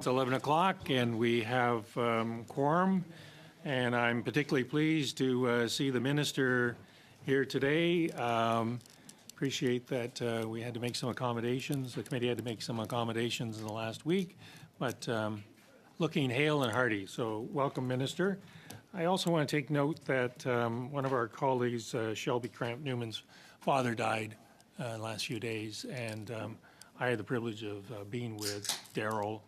It's 11 o'clock and we have quorum, and I'm particularly pleased to see the minister here today. Appreciate that we had to make some accommodations. The committee had to make some accommodations in the last week, but looking hale and hearty. So welcome, Minister. I also want to take note that one of our colleagues, Shelby Cramp-Newman's father, died the last few days, and I had the privilege of being with Daryl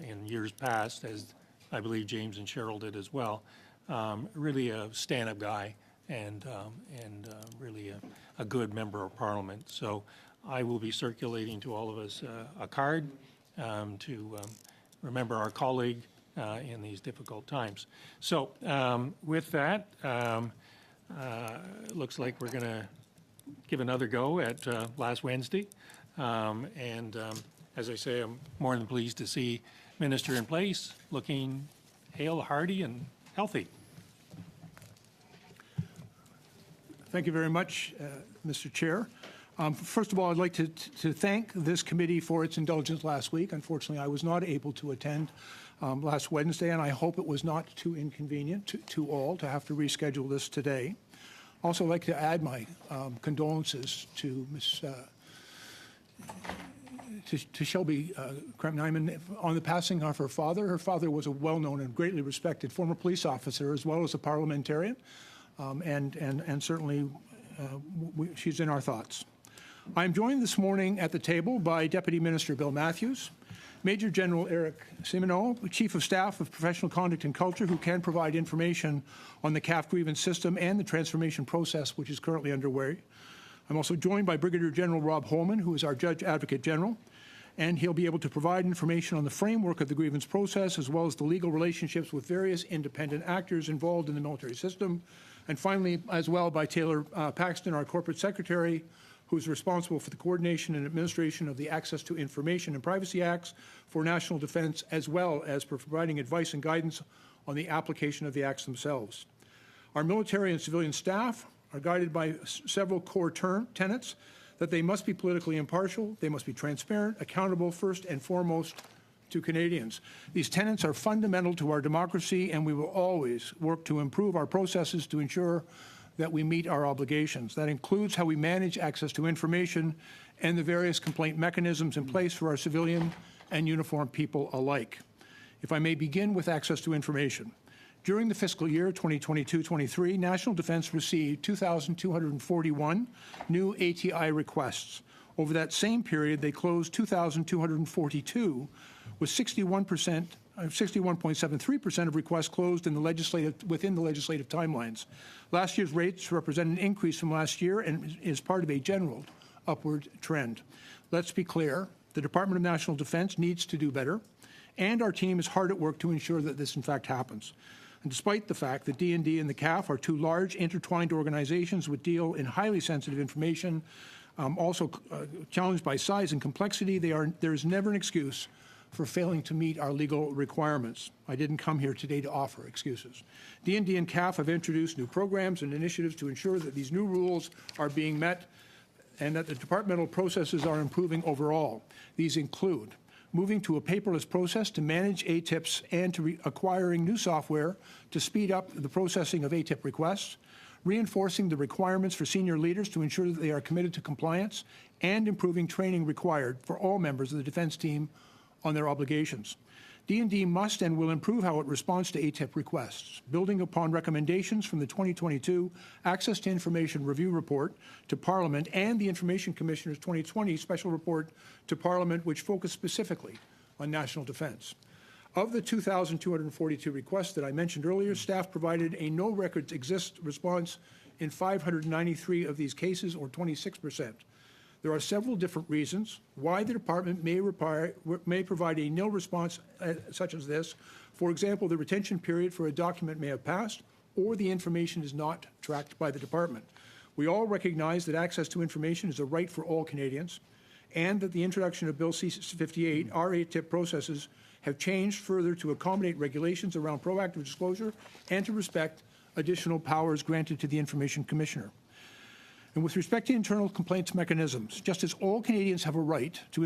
in years past, as I believe James and Cheryl did as well. Really a stand-up guy and really a good member of Parliament. So I will be circulating to all of us a card to remember our colleague in these difficult times. So with that, looks like we're going to give another go at last Wednesday. As I say, I'm more than pleased to see Minister in place, looking hale, hearty, and healthy. Thank you very much, Mr. Chair. First of all, I'd like to thank this committee for its indulgence last week. Unfortunately, I was not able to attend last Wednesday, and I hope it was not too inconvenient to all to have to reschedule this today. Also, I'd like to add my condolences to to Shelby Cramp-Newman on the passing of her father. Her father was a well-known and greatly respected former police officer as well as a parliamentarian, and certainly she's in our thoughts. I'm joined this morning at the table by Deputy Minister Bill Matthews, Major General Eric Simoneau, Chief of Staff of Professional Conduct and Culture, who can provide information on the CAF grievance system and the transformation process which is currently underway. I'm also joined by Brigadier General Rob Holman, who is our Judge Advocate General, and he'll be able to provide information on the framework of the grievance process as well as the legal relationships with various independent actors involved in the military system. And finally, as well, by Taylor Paxton, our Corporate Secretary, who's responsible for the coordination and administration of the Access to Information and Privacy Acts for national defense, as well as for providing advice and guidance on the application of the acts themselves. Our military and civilian staff are guided by several core tenets: that they must be politically impartial, they must be transparent, accountable first and foremost to Canadians. These tenets are fundamental to our democracy, and we will always work to improve our processes to ensure that we meet our obligations. That includes how we manage access to information and the various complaint mechanisms in place for our civilian and uniformed people alike. If I may begin with access to information. During the fiscal year 2022-23, National Defence received 2,241 new ATI requests. Over that same period, they closed 2,242, with 61.73% of requests closed within the legislative timelines. Last year's rates represent an increase from last year and is part of a general upward trend. Let's be clear, the Department of National Defence needs to do better, and our team is hard at work to ensure that this in fact happens. And despite the fact that DND and the CAF are two large intertwined organizations which deal in highly sensitive information, also challenged by size and complexity, there is never an excuse for failing to meet our legal requirements. I didn't come here today to offer excuses. DND and CAF have introduced new programs and initiatives to ensure that these new rules are being met and that the departmental processes are improving overall. These include moving to a paperless process to manage ATIPs and to acquiring new software to speed up the processing of ATIP requests, reinforcing the requirements for senior leaders to ensure that they are committed to compliance, and improving training required for all members of the defense team on their obligations. DND must and will improve how it responds to ATIP requests, building upon recommendations from the 2022 Access to Information Review Report to Parliament and the Information Commissioner's 2020 Special Report to Parliament, which focused specifically on national defense. Of the 2,242 requests that I mentioned earlier, staff provided a no records exist response in 593 of these cases, or 26%. There are several different reasons why the department may provide a nil response such as this. For example, the retention period for a document may have passed, or the information is not tracked by the department. We all recognize that access to information is a right for all Canadians, and that the introduction of Bill C-58, our ATIP processes have changed further to accommodate regulations around proactive disclosure and to respect additional powers granted to the Information Commissioner. And with respect to internal complaints mechanisms, just as all Canadians have a right to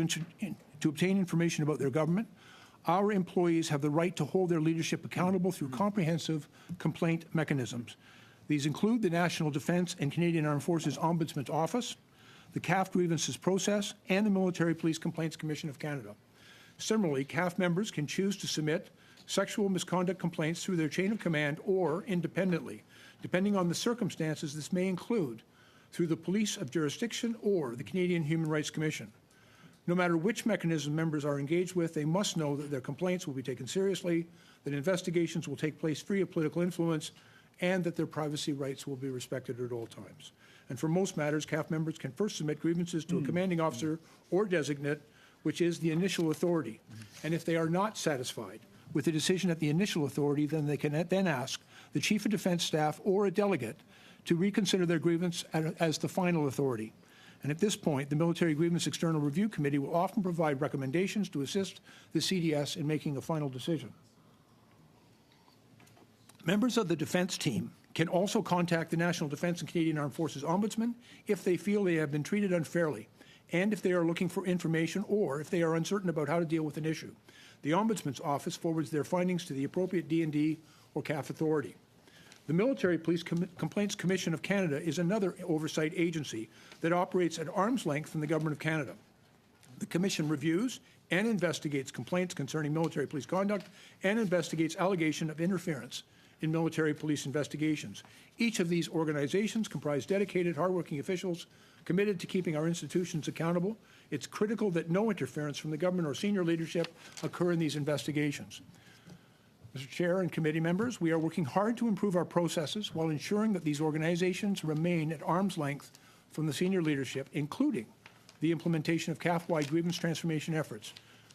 obtain information about their government, Our employees have the right to hold their leadership accountable through comprehensive complaint mechanisms. These include the National Defence and Canadian Armed Forces Ombudsman's Office, the CAF grievances process, and the Military Police Complaints Commission of Canada. Similarly, CAF members can choose to submit sexual misconduct complaints through their chain of command or independently. Depending on the circumstances, this may include through the police of jurisdiction or the Canadian Human Rights Commission. No matter which mechanism members are engaged with, they must know that their complaints will be taken seriously, that investigations will take place free of political influence, and that their privacy rights will be respected at all times. And for most matters, CAF members can first submit grievances to a commanding officer or designate, which is the initial authority. And if they are not satisfied with the decision at the initial authority, then they can then ask the Chief of Defence Staff or a delegate to reconsider their grievance as the final authority. And at this point, the Military Grievance External Review Committee will often provide recommendations to assist the CDS in making a final decision. Members of the defence team can also contact the National Defence and Canadian Armed Forces Ombudsman if they feel they have been treated unfairly, and if they are looking for information or if they are uncertain about how to deal with an issue. The Ombudsman's Office forwards their findings to the appropriate D&D or CAF authority. The Military Police Complaints Commission of Canada is another oversight agency that operates at arm's length from the Government of Canada. The Commission reviews and investigates complaints concerning military police conduct and investigates allegation of interference in military police investigations. Each of these organizations comprise dedicated, hardworking officials committed to keeping our institutions accountable. It's critical that no interference from the government or senior leadership occur in these investigations. Mr. Chair and committee members, we are working hard to improve our processes while ensuring that these organizations remain at arm's length from the senior leadership, including the implementation of CAF-wide grievance transformation efforts.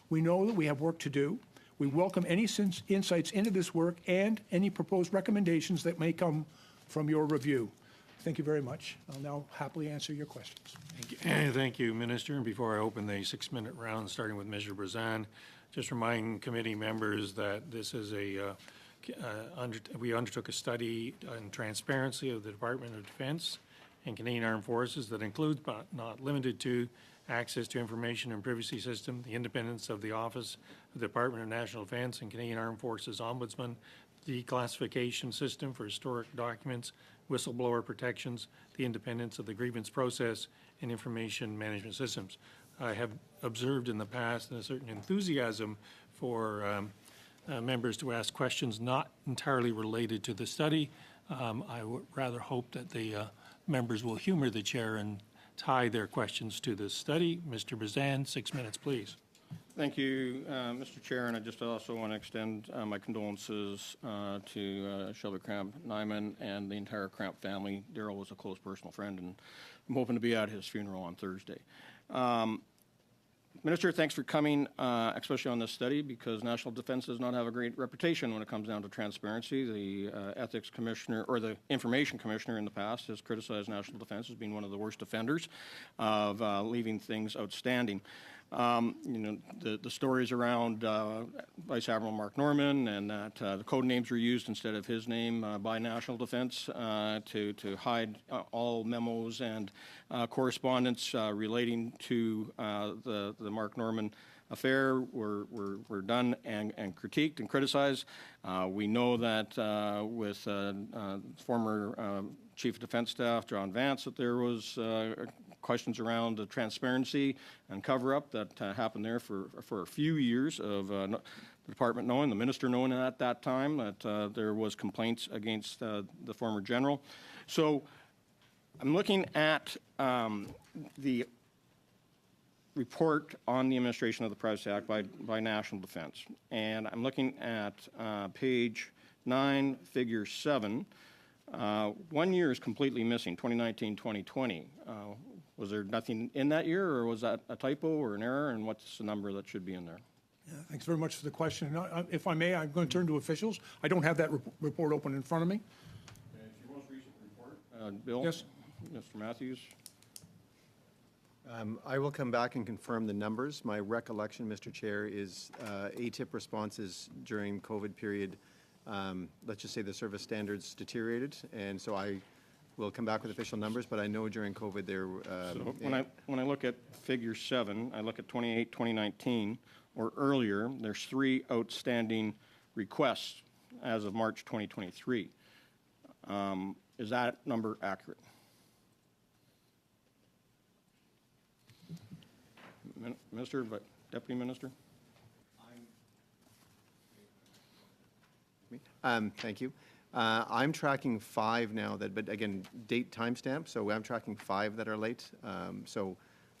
We know that we have work to do. We welcome any insights into this work and any proposed recommendations that may come from your review. Thank you very much. I'll now happily answer your questions. Thank you, Minister. And before I open the 6-minute round, starting with Mr. Brazan, just remind committee members that this is we undertook a study on transparency of the Department of Defense and Canadian Armed Forces that includes, but not limited to, access to information and privacy system, the independence of the Office of the Department of National Defense and Canadian Armed Forces Ombudsman, declassification system for historic documents, whistleblower protections, the independence of the grievance process, and information management systems. I have observed in the past a certain enthusiasm for members to ask questions not entirely related to the study. I would rather hope that the members will humor the chair and tie their questions to this study. Mr. Brazan, 6 minutes, please. Thank you, Mr. Chair, and I just also want to extend my condolences to Shelby Cramp-Nyman and the entire Cramp family. Daryl was a close personal friend, and I'm hoping to be at his funeral on Thursday. Minister, thanks for coming, especially on this study, because National Defense does not have a great reputation when it comes down to transparency. The Ethics Commissioner, or the Information Commissioner in the past, has criticized National Defense as being one of the worst offenders of leaving things outstanding. The stories around Vice Admiral Mark Norman and that the code names were used instead of his name by National Defense to hide all memos and correspondence relating to the Mark Norman affair were done and critiqued and criticized. We know that with former Chief of Defense Staff John Vance that there was questions around the transparency and cover-up that happened there for a few years of the department knowing, the minister knowing at that time that there was complaints against the former general. So I'm looking at the report on the administration of the Privacy Act by National Defense, and I'm looking at page 9, figure 7. 1 year is completely missing, 2019-2020. Was there nothing in that year, or was that a typo or an error, and what's the number that should be in there? Yeah, thanks very much for the question. If I may, I'm going to turn to officials. I don't have that report open in front of me. And it's your most recent report, Bill? Yes. Mr. Matthews? I will come back and confirm the numbers. My recollection, Mr. Chair, is ATIP responses during COVID period, let's just say the service standards deteriorated, and so I will come back with official numbers, but I know during COVID there... So when I look at figure 7, I look at 2019, or earlier. There's 3 outstanding requests as of March 2023. Is that number accurate? Minister, but Deputy Minister? Thank you. I'm tracking 5 now but again, date timestamp, so I'm tracking 5 that are late. So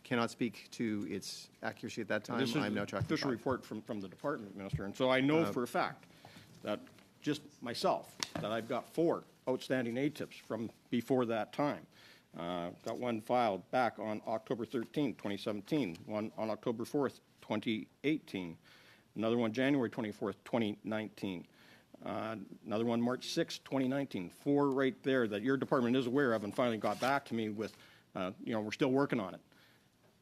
cannot speak to its accuracy at that time. This is I'm now an tracking official 5. report from the department, Minister, and so I know for a fact that just myself, that I've got 4 outstanding ATIPs from before that time. Got one filed back on October 13, 2017, one on October 4th, 2018, another one January 24th, 2019, another one March 6th, 2019. 4 right there that your department is aware of and finally got back to me with, we're still working on it.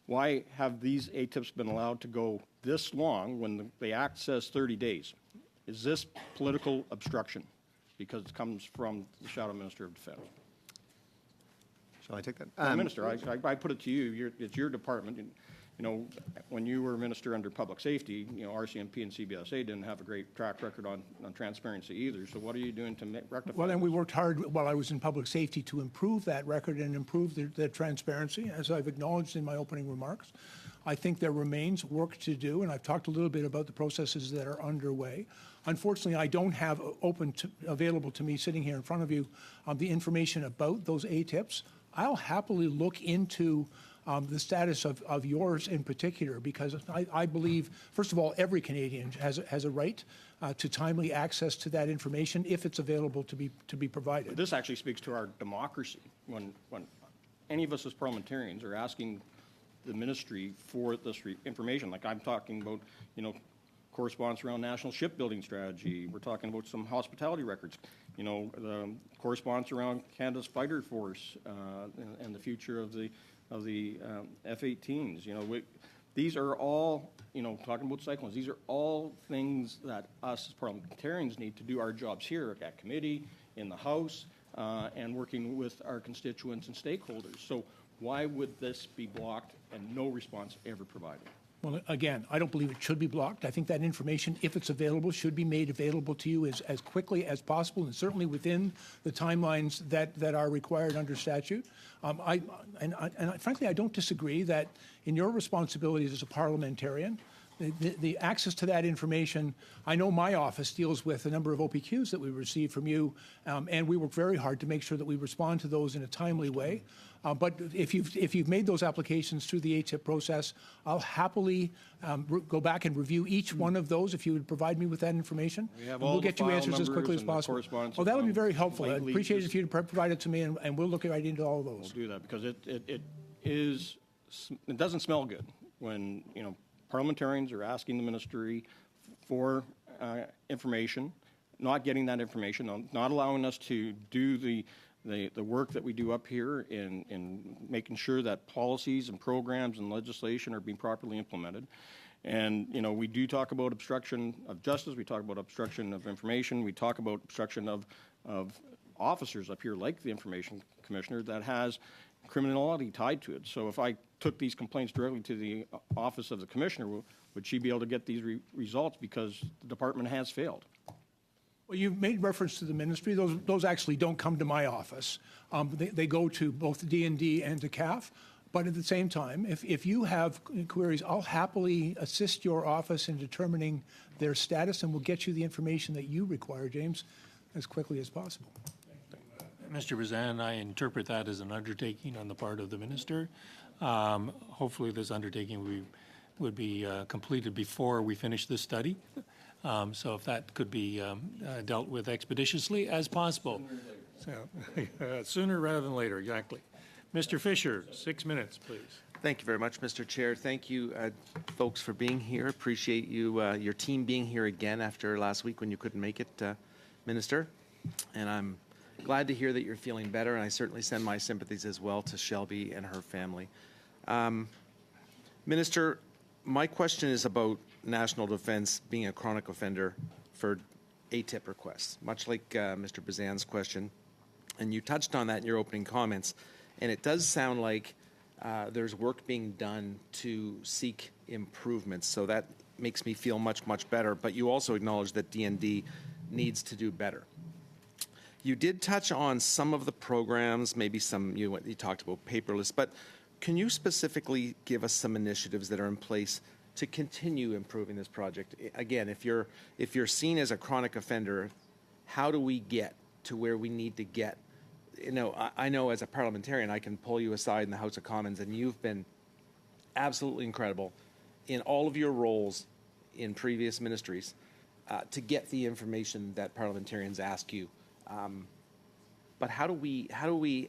Why have these ATIPs been allowed to go this long when the Act says 30 days? Is this political obstruction? Because it comes from the Shadow Minister of Defense. Shall I take that? Minister, I put it to you. It's your department. When you were Minister under Public Safety, RCMP and CBSA didn't have a great track record on transparency either. So what are you doing to rectify Well, and we this? worked hard while I was in public safety to improve that record and improve the transparency, as I've acknowledged in my opening remarks. I think there remains work to do, and I've talked a little bit about the processes that are underway. Unfortunately, I don't have available to me sitting here in front of you the information about those ATIPs. I'll happily look into the status of yours in particular, because I believe, first of all, every Canadian has a right to timely access to that information if it's available to be provided. This actually speaks to our democracy. When any of us as parliamentarians are asking the ministry for this information, like I'm talking about, correspondence around national shipbuilding strategy. We're talking about some hospitality records. The correspondence around Canada's fighter force and the future of the F-18s. These are all, talking about cyclones, these are all things that us as parliamentarians need to do our jobs here at committee, in the House, and working with our constituents and stakeholders. So why would this be blocked and no response ever provided? Well, again, I don't believe it should be blocked. I think that information, if it's available, should be made available to you as quickly as possible, and certainly within the timelines that are required under statute. Frankly, I don't disagree that in your responsibilities as a parliamentarian, the access to that information, I know my office deals with a number of OPQs that we receive from you, and we work very hard to make sure that we respond to those in a timely way. But if you've made those applications through the ATIP process, I'll happily go back and review each one of those if you would provide me with that information. We'll get you answers as quickly as possible. Oh, that would be very helpful. I'd appreciate it if you'd provide it to me, and we'll look right into all of those. We'll do that because it doesn't smell good when parliamentarians are asking the ministry for information, not getting that information, not allowing us to do the work that we do up here in making sure that policies and programs and legislation are being properly implemented. And, we do talk about obstruction of justice, we talk about obstruction of information, we talk about obstruction of officers up here like the Information Commissioner that has criminality tied to it. So if I took these complaints directly to the office of the Commissioner, would she be able to get these results because the department has failed? Well, you've made reference to the ministry. Those actually don't come to my office. They go to both D&D and to CAF. But at the same time, if you have queries, I'll happily assist your office in determining their status, and we'll get you the information that you require, James, as quickly as possible. Mr. Bazan, I interpret that as an undertaking on the part of the minister. Hopefully this undertaking would be completed before we finish this study. So if that could be dealt with expeditiously as possible. Sooner rather than later, exactly. Mr. Fisher, 6 minutes, please. Thank you very much, Mr. Chair. Thank you, folks, for being here. Appreciate you, your team being here again after last week when you couldn't make it, Minister. And I'm glad to hear that you're feeling better, and I certainly send my sympathies as well to Shelby and her family. Minister, my question is about National Defence being a chronic offender for ATIP requests, much like Mr. Bazan's question. And you touched on that in your opening comments, and it does sound like there's work being done to seek improvements. So that makes me feel much, much better. But you also acknowledge that DND needs to do better. You did touch on some of the programs, maybe some, you talked about paperless, but can you specifically give us some initiatives that are in place to continue improving this project? Again, if you're seen as a chronic offender, how do we get to where we need to get? You know, I know as a parliamentarian, I can pull you aside in the House of Commons, and you've been absolutely incredible in all of your roles in previous ministries to get the information that parliamentarians ask you. But how do we,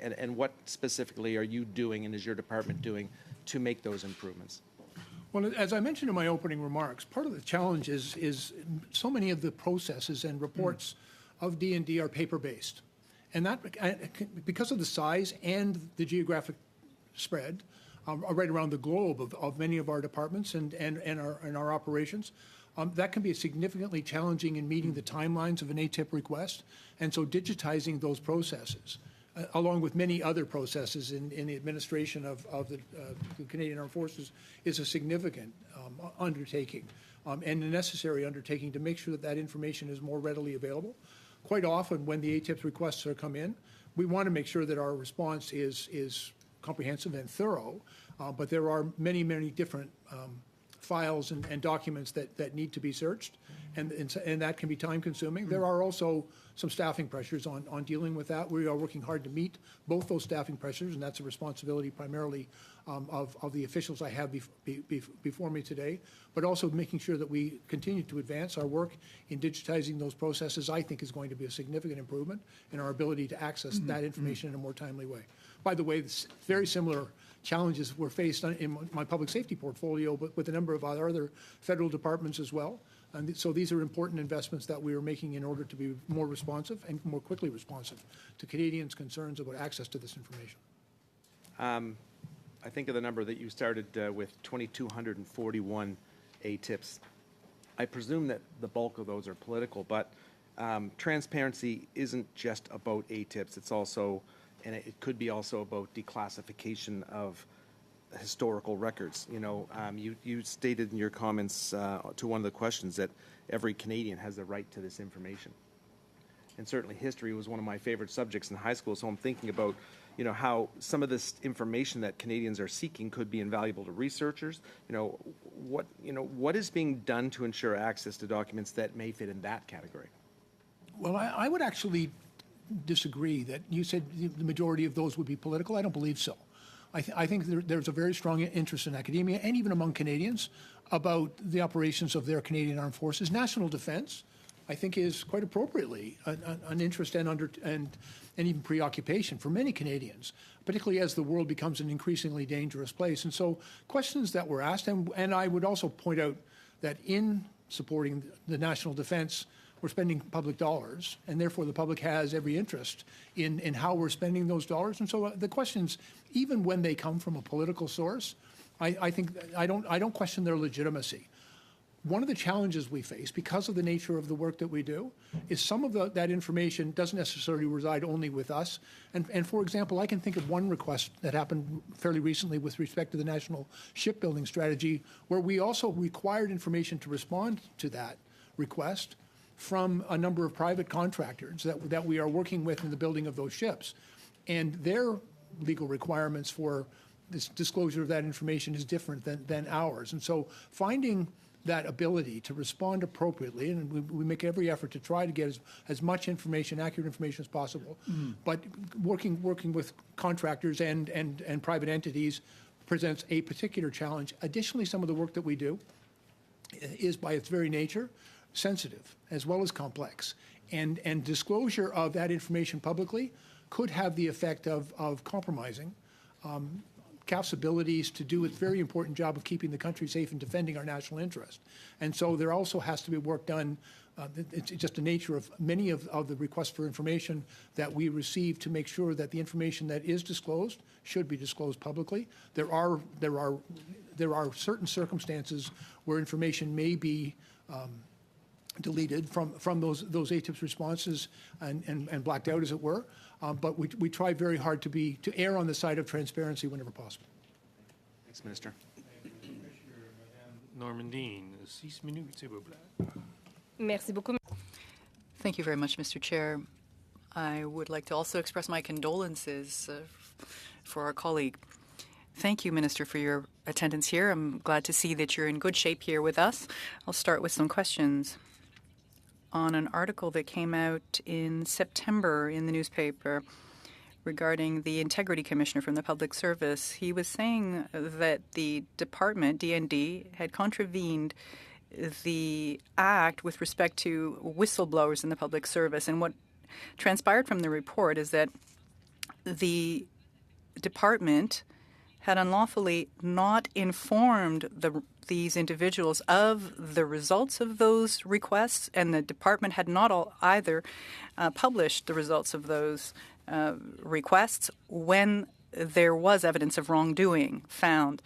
and what specifically are you doing and is your department doing to make those improvements? Well, as I mentioned in my opening remarks, part of the challenge is so many of the processes and reports of D&D are paper-based. And that, because of the size and the geographic spread right around the globe of many of our departments and our operations, that can be significantly challenging in meeting the timelines of an ATIP request. And so digitizing those processes, along with many other processes in the administration of the Canadian Armed Forces, is a significant undertaking and a necessary undertaking to make sure that that information is more readily available. Quite often when the ATIP requests are come in, we want to make sure that our response is comprehensive and thorough, but there are many, many different files and documents that need to be searched, and that can be time consuming. There are also some staffing pressures on dealing with that. We are working hard to meet both those staffing pressures, and that's a responsibility primarily of the officials I have before me today, but also making sure that we continue to advance our work in digitizing those processes, I think is going to be a significant improvement in our ability to access that information in a more timely way. By the way, very similar challenges were faced in my public safety portfolio, but with a number of other federal departments as well. And so these are important investments that we are making in order to be more responsive and more quickly responsive to Canadians' concerns about access to this information. I think of the number that you started with, 2,241 ATIPs. I presume that the bulk of those are political, but transparency isn't just about ATIPs. It's also, and it could be also about declassification of historical records. You know, you stated in your comments to one of the questions that every Canadian has the right to this information. And certainly history was one of my favorite subjects in high school, so I'm thinking about, you know, how some of this information that Canadians are seeking could be invaluable to researchers. You know, what is being done to ensure access to documents that may fit in that category? Well, I would actually disagree that you said the majority of those would be political. I don't believe so. I think there's a very strong interest in academia and even among Canadians about the operations of their Canadian Armed Forces. National defense, I think, is quite appropriately an interest and even preoccupation for many Canadians, particularly as the world becomes an increasingly dangerous place. And so questions that were asked, and I would also point out that in supporting the national defense, we're spending public dollars, and therefore the public has every interest in how we're spending those dollars. And so the questions, even when they come from a political source, I think I don't question their legitimacy. One of the challenges we face, because of the nature of the work that we do, is some of that information doesn't necessarily reside only with us. And for example, I can think of one request that happened fairly recently with respect to the National Shipbuilding Strategy, where we also required information to respond to that request from a number of private contractors that we are working with in the building of those ships. And their legal requirements for this disclosure of that information is different than ours. And so finding that ability to respond appropriately, and we make every effort to try to get as much information, accurate information as possible, but working with contractors and private entities presents a particular challenge. Additionally, some of the work that we do is, by its very nature, sensitive as well as complex, and disclosure of that information publicly could have the effect of compromising CAF's abilities to do its very important job of keeping the country safe and defending our national interest. And so there also has to be work done. It's just the nature of many of the requests for information that we receive to make sure that the information that is disclosed should be disclosed publicly. There are certain circumstances where information may be deleted from those ATIP's responses and blacked out, as it were. But we try very hard to err on the side of transparency whenever possible. Thanks, Minister. Normandine, 6 minutes, s'il vous plaît. Merci beaucoup. Thank you very much, Mr. Chair. I would like to also express my condolences for our colleague. Thank you, Minister, for your attendance here. I'm glad to see that you're in good shape here with us. I'll start with some questions on an article that came out in September in the newspaper regarding the Integrity Commissioner from the Public Service. He was saying that the department, DND, had contravened the act with respect to whistleblowers in the public service. And what transpired from the report is that the department had unlawfully not informed these individuals of the results of those requests, and the department had not either published the results of those requests when there was evidence of wrongdoing found.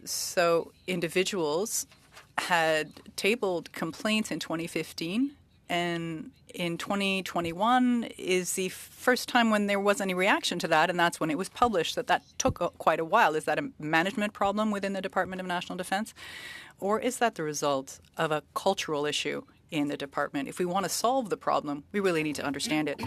So individuals had tabled complaints in 2015, and in 2021 is the first time when there was any reaction to that, and that's when it was published. That took quite a while. Is that a management problem within the Department of National Defense, or is that the result of a cultural issue in the department? If we want to solve the problem, we really need to understand it.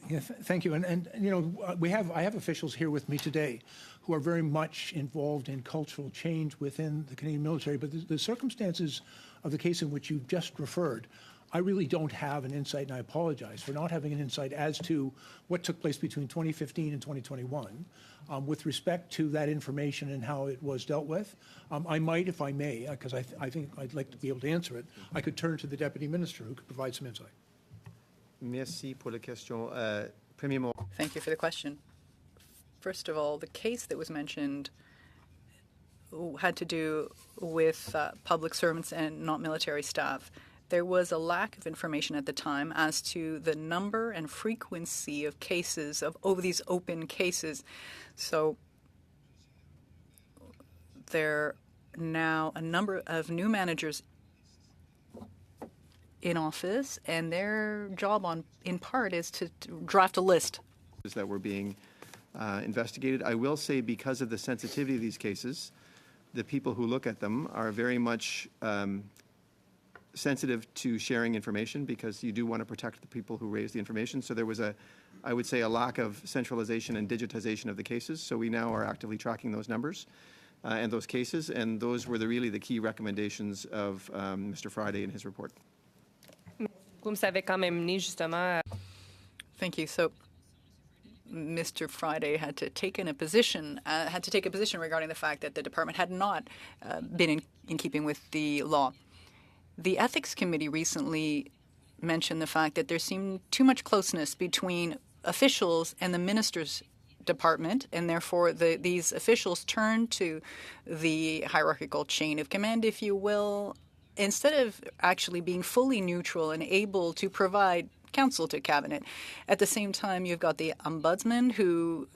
Yeah, thank you. And you know, I have officials here with me today who are very much involved in cultural change within the Canadian military. But the circumstances of the case in which you just referred, I really don't have an insight, and I apologize for not having an insight as to what took place between 2015 and 2021 with respect to that information and how it was dealt with. I might, if I may, because I think I'd like to be able to answer it, I could turn to the Deputy Minister who could provide some insight. Merci pour la question. Premièrement, Thank you for the question. First of all, the case that was mentioned had to do with public servants and not military staff. There was a lack of information at the time as to the number and frequency of cases, of these open cases. So there are now a number of new managers in office, and their job in part is to draft a list. that were being investigated. I will say, because of the sensitivity of these cases, the people who look at them are very much sensitive to sharing information, because you do want to protect the people who raise the information. So there was I would say, a lack of centralization and digitization of the cases. So we now are actively tracking those numbers and those cases, and those were really the key recommendations of Mr. Friday in his report. Comme ça avait quand même mené justement. Thank you. So Mr. Friday had to take a position regarding the fact that the department had not been in keeping with the law. The Ethics Committee recently mentioned the fact that there seemed too much closeness between officials and the minister's department, and therefore these officials turned to the hierarchical chain of command, if you will, instead of actually being fully neutral and able to provide counsel to cabinet. At the same time, you've got the ombudsman who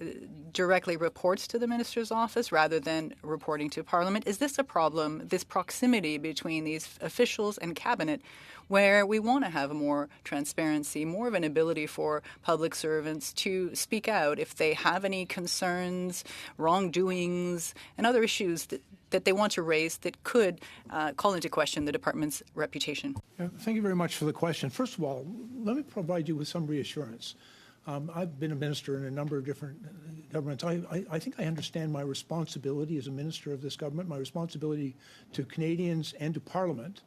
directly reports to the minister's office rather than reporting to Parliament. Is this a problem, this proximity between these officials and cabinet, where we want to have more transparency, more of an ability for public servants to speak out if they have any concerns, wrongdoings, and other issues that they want to raise that could call into question the department's reputation? Yeah, thank you very much for the question. First of all, let me provide you with some reassurance. I've been a minister in a number of different governments. I think I understand my responsibility as a minister of this government, my responsibility to Canadians and to Parliament,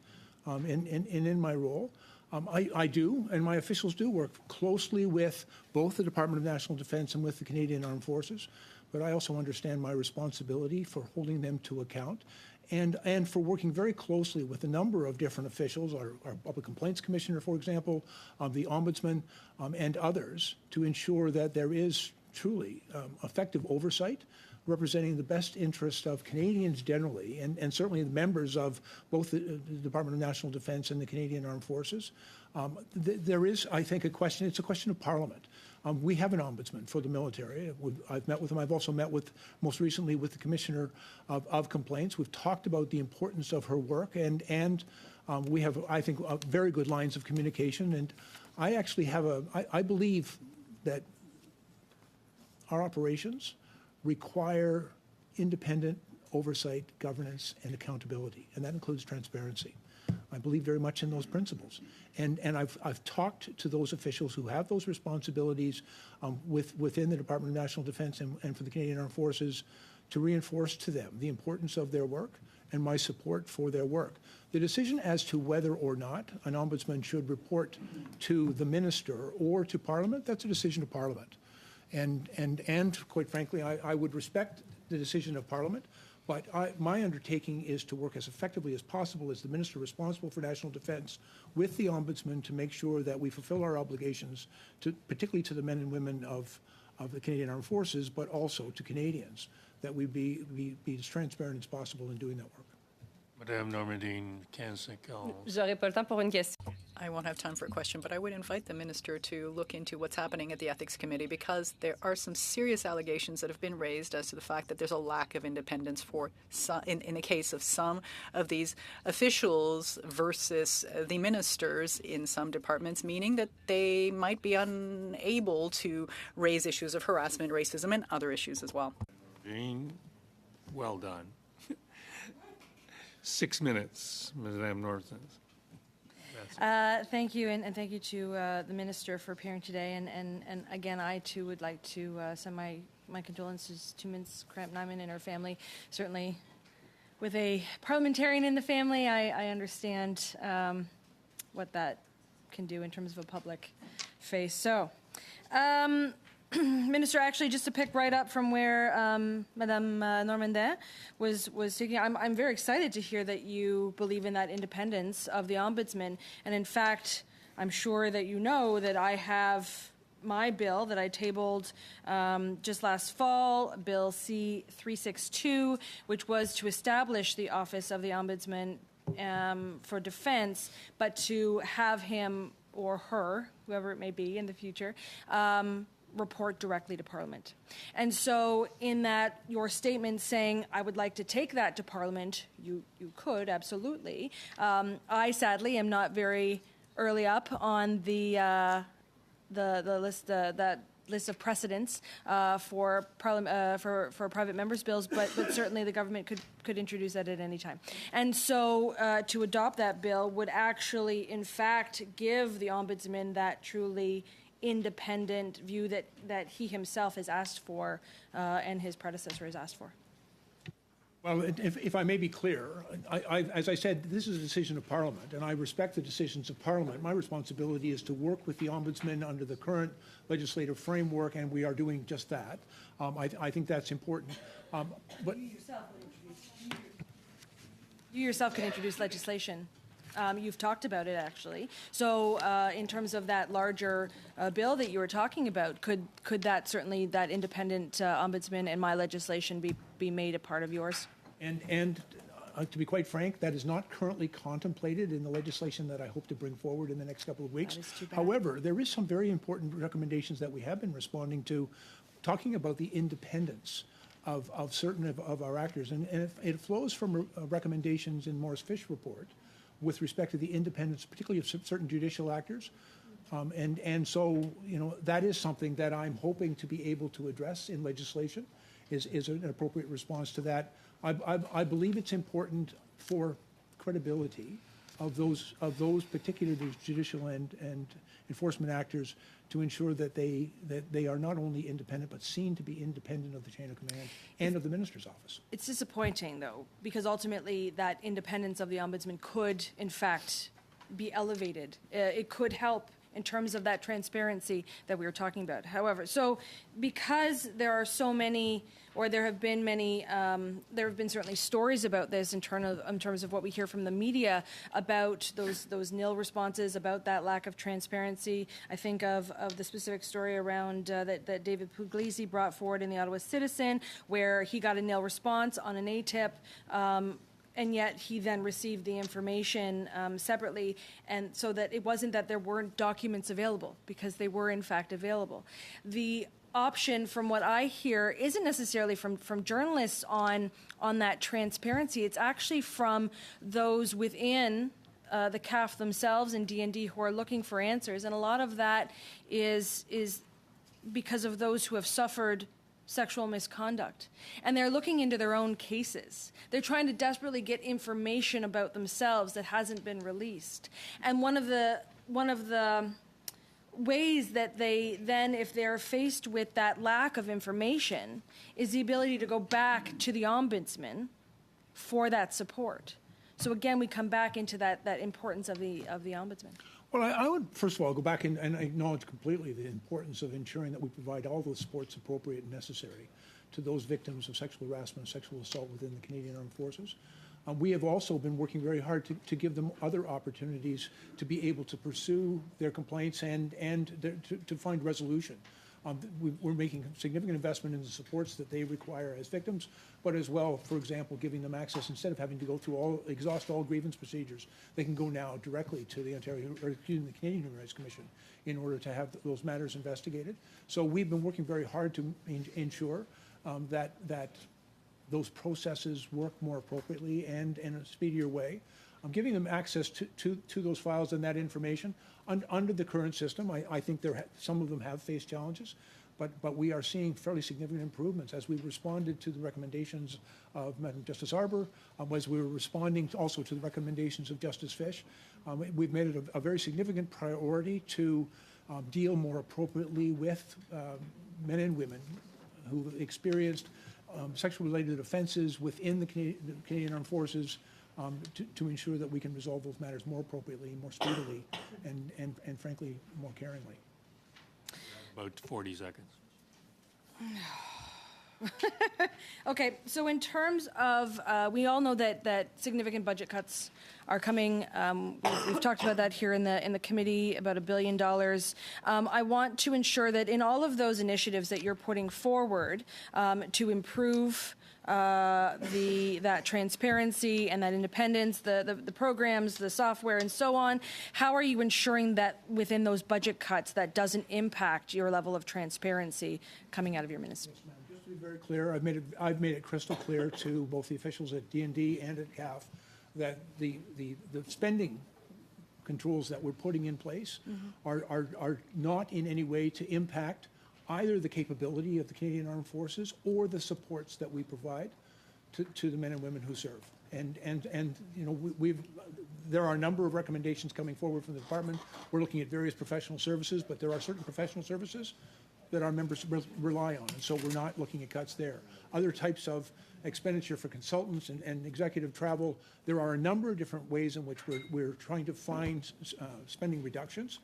in my role. I do, and my officials do work closely with both the Department of National Defence and with the Canadian Armed Forces. But I also understand my responsibility for holding them to account and for working very closely with a number of different officials, our Public Complaints Commissioner, for example, the Ombudsman, and others, to ensure that there is truly effective oversight representing the best interest of Canadians generally, and certainly the members of both the Department of National Defence and the Canadian Armed Forces. There is, I think, it's a question of Parliament. We have an ombudsman for the military. I've met with him. I've also met most recently with the Commissioner of Complaints. We've talked about the importance of her work, and we have, I think, very good lines of communication. And I actually I believe that our operations require independent oversight, governance, and accountability, and that includes transparency. I believe very much in those principles. And I've talked to those officials who have those responsibilities within the Department of National Defense and for the Canadian Armed Forces to reinforce to them the importance of their work and my support for their work. The decision as to whether or not an ombudsman should report to the minister or to Parliament, that's a decision of Parliament. And quite frankly, I would respect the decision of Parliament, but my undertaking is to work as effectively as possible as the minister responsible for national defence with the ombudsman to make sure that we fulfil our obligations, particularly to the men and women of the Canadian Armed Forces, but also to Canadians, that we be as transparent as possible in doing that work. Madame Normandine Canseco. J'aurai pas le temps pour une question. I won't have time for a question, but I would invite the minister to look into what's happening at the Ethics Committee, because there are some serious allegations that have been raised as to the fact that there's a lack of independence for some, in the case of some of these officials versus the ministers in some departments, meaning that they might be unable to raise issues of harassment, racism, and other issues as well. Well done. 6 minutes, Madame Norton. Thank you, and thank you to the Minister for appearing today. And again, I too would like to send my condolences to Ms. Kramp-Nyman and her family. Certainly, with a parliamentarian in the family, I understand what that can do in terms of a public face. So, Minister, actually, just to pick right up from where Madame Normandin was speaking, I'm very excited to hear that you believe in that independence of the Ombudsman. And in fact, I'm sure that you know that I have my bill that I tabled just last fall, Bill C-362, which was to establish the Office of the Ombudsman for Defense, but to have him or her, whoever it may be in the future, report directly to Parliament. And so in that, your statement saying, I would like to take that to Parliament, you could, absolutely. I, sadly, am not very early up on the list, that list of precedents for private members' bills, but certainly the government could introduce that at any time. And so to adopt that bill would actually, in fact, give the Ombudsman that truly independent view that he himself has asked for and his predecessor has asked for. Well, if I may be clear, as I said, this is a decision of Parliament, and I respect the decisions of Parliament. My responsibility is to work with the Ombudsman under the current legislative framework, and we are doing just that. I think that's important. But you yourself can introduce legislation. You've talked about it, actually. So in terms of that larger bill that you were talking about, could that certainly, that independent ombudsman and my legislation be made a part of yours? And to be quite frank, that is not currently contemplated in the legislation that I hope to bring forward in the next couple of weeks. That is too bad. However, there is some very important recommendations that we have been responding to, talking about the independence of certain of our actors. And it flows from recommendations in Morris Fish report with respect to the independence, particularly of certain judicial actors. And so, you know, that is something that I'm hoping to be able to address in legislation, is an appropriate response to that. I believe it's important for credibility of those particular judicial and enforcement actors to ensure that they are not only independent, but seen to be independent of the chain of command and of the minister's office. It's disappointing, though, because ultimately that independence of the ombudsman could, in fact, be elevated. It could help in terms of that transparency that we were talking about. However, so because there are so many, or there have been many, there have been certainly stories about this in terms of what we hear from the media about those nil responses, about that lack of transparency. I think of the specific story around that David Puglisi brought forward in the Ottawa Citizen, where he got a nil response on an ATIP. And yet he then received the information separately, and so that it wasn't that there weren't documents available, because they were in fact available. The option, from what I hear, isn't necessarily from journalists on that transparency. It's actually from those within the CAF themselves and DND who are looking for answers, and a lot of that is because of those who have suffered sexual misconduct, and they're looking into their own cases. They're trying to desperately get information about themselves that hasn't been released. And one of the ways that they then, if they're faced with that lack of information, is the ability to go back to the ombudsman for that support. So again, we come back into that importance of the ombudsman. Well, I would, first of all, go back and acknowledge completely the importance of ensuring that we provide all the supports appropriate and necessary to those victims of sexual harassment and sexual assault within the Canadian Armed Forces. We have also been working very hard to give them other opportunities to be able to pursue their complaints and to find resolution. We're making significant investment in the supports that they require as victims, but as well, for example, giving them access, instead of having to go through exhaust all grievance procedures, they can go now directly to the the Canadian Human Rights Commission in order to have those matters investigated. So we've been working very hard to ensure that those processes work more appropriately and in a speedier way. Giving them access to those files and that information under the current system. I think some of them have faced challenges, but we are seeing fairly significant improvements as we've responded to the recommendations of Madam Justice Arbour, as we were responding also to the recommendations of Justice Fish. We've made it a very significant priority to deal more appropriately with men and women who experienced sexual-related offenses within the Canadian Armed Forces, to ensure that we can resolve those matters more appropriately, more speedily, and frankly, more caringly. About 40 seconds. Okay, so in terms of, we all know that significant budget cuts are coming. We've talked about that here in the committee, about $1 billion. I want to ensure that in all of those initiatives that you're putting forward to improve that transparency and that independence, the programs, the software, and so on, how are you ensuring that within those budget cuts that doesn't impact your level of transparency coming out of your ministry? Yes, ma'am. Just to be very clear, I've made it crystal clear to both the officials at DND and at CAF that the spending controls that we're putting in place are not in any way to impact either the capability of the Canadian Armed Forces or the supports that we provide to the men and women who serve. And you know, there are a number of recommendations coming forward from the department. We're looking at various professional services, but there are certain professional services that our members rely on, and so we're not looking at cuts there. Other types of expenditure for consultants and executive travel, there are a number of different ways in which we're trying to find spending reductions.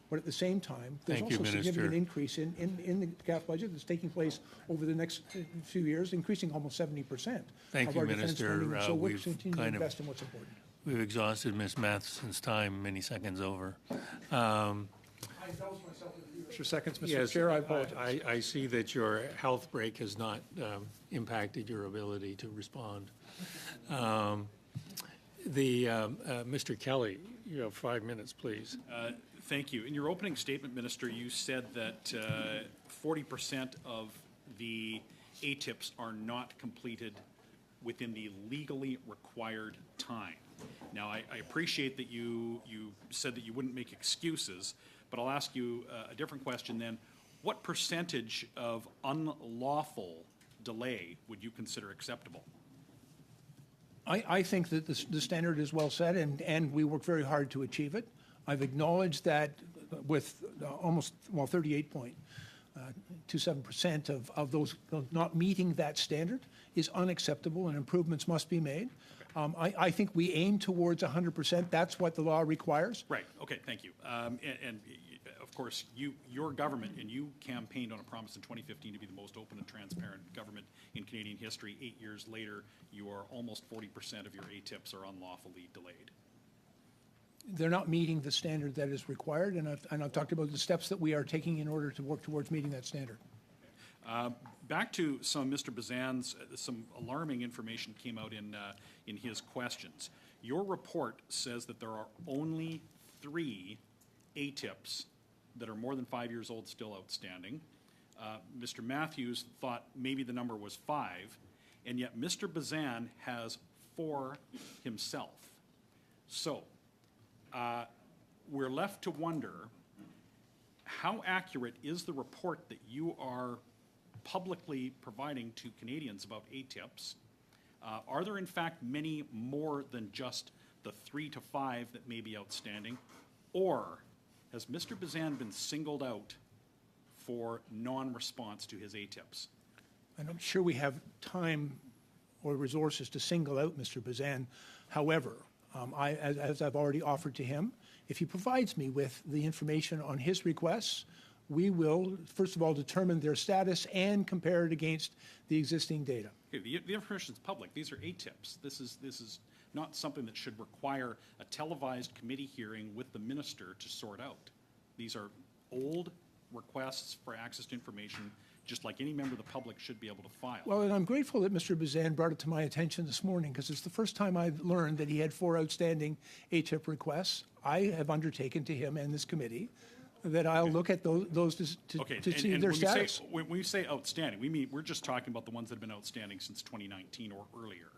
But at the same time, there's Thank you, also a Minister. significant increase in the CAF budget that's taking place over the next few years, increasing almost 70% Thank of you, our defense Minister. spending. And so we're We've continuing to kind of- invest in what's important. We've exhausted Ms. Matheson's time, many seconds over. I indulged myself in a few extra seconds, Mr. Yes, Chair. I apologize. I see that your health break has not impacted your ability to respond. Mr. Kelly, you have 5 minutes, please. Thank you. In your opening statement, Minister, you said that 40% of the ATIPs are not completed within the legally required time. Now, I appreciate that you said that you wouldn't make excuses, but I'll ask you a different question then. What percentage of unlawful delay would you consider acceptable? I think that the standard is well set, and we work very hard to achieve it. I've acknowledged that with almost 38.27% of those not meeting that standard is unacceptable, and improvements must be made. I think we aim towards 100%. That's what the law requires. Right. Okay. Thank you. And of course, your government, and you campaigned on a promise in 2015 to be the most open and transparent government in Canadian history. 8 years later, you are almost 40% of your ATIPs are unlawfully delayed. They're not meeting the standard that is required, and I've talked about the steps that we are taking in order to work towards meeting that standard. Back to some Mr. Bazan's, some alarming information came out in his questions. Your report says that there are only 3 ATIPs that are more than 5 years old still outstanding. Mr. Matthews thought maybe the number was 5, and yet Mr. Bazan has 4 himself. So we're left to wonder, how accurate is the report that you are publicly providing to Canadians about ATIPs, are there in fact many more than just the 3 to 5 that may be outstanding? Or has Mr. Bazan been singled out for non-response to his ATIPs? I'm not sure we have time or resources to single out Mr. Bazan. However, as I've already offered to him, if he provides me with the information on his requests, we will, first of all, determine their status and compare it against the existing data. Okay, the information is public. These are ATIPs. This is not something that should require a televised committee hearing with the minister to sort out. These are old requests for access to information, just like any member of the public should be able to file. Well, and I'm grateful that Mr. Bazan brought it to my attention this morning, because it's the first time I've learned that he had 4 outstanding ATIP requests. I have undertaken to him and this committee that I'll look at those to see their status. When we say outstanding, we're just talking about the ones that have been outstanding since 2019 or earlier.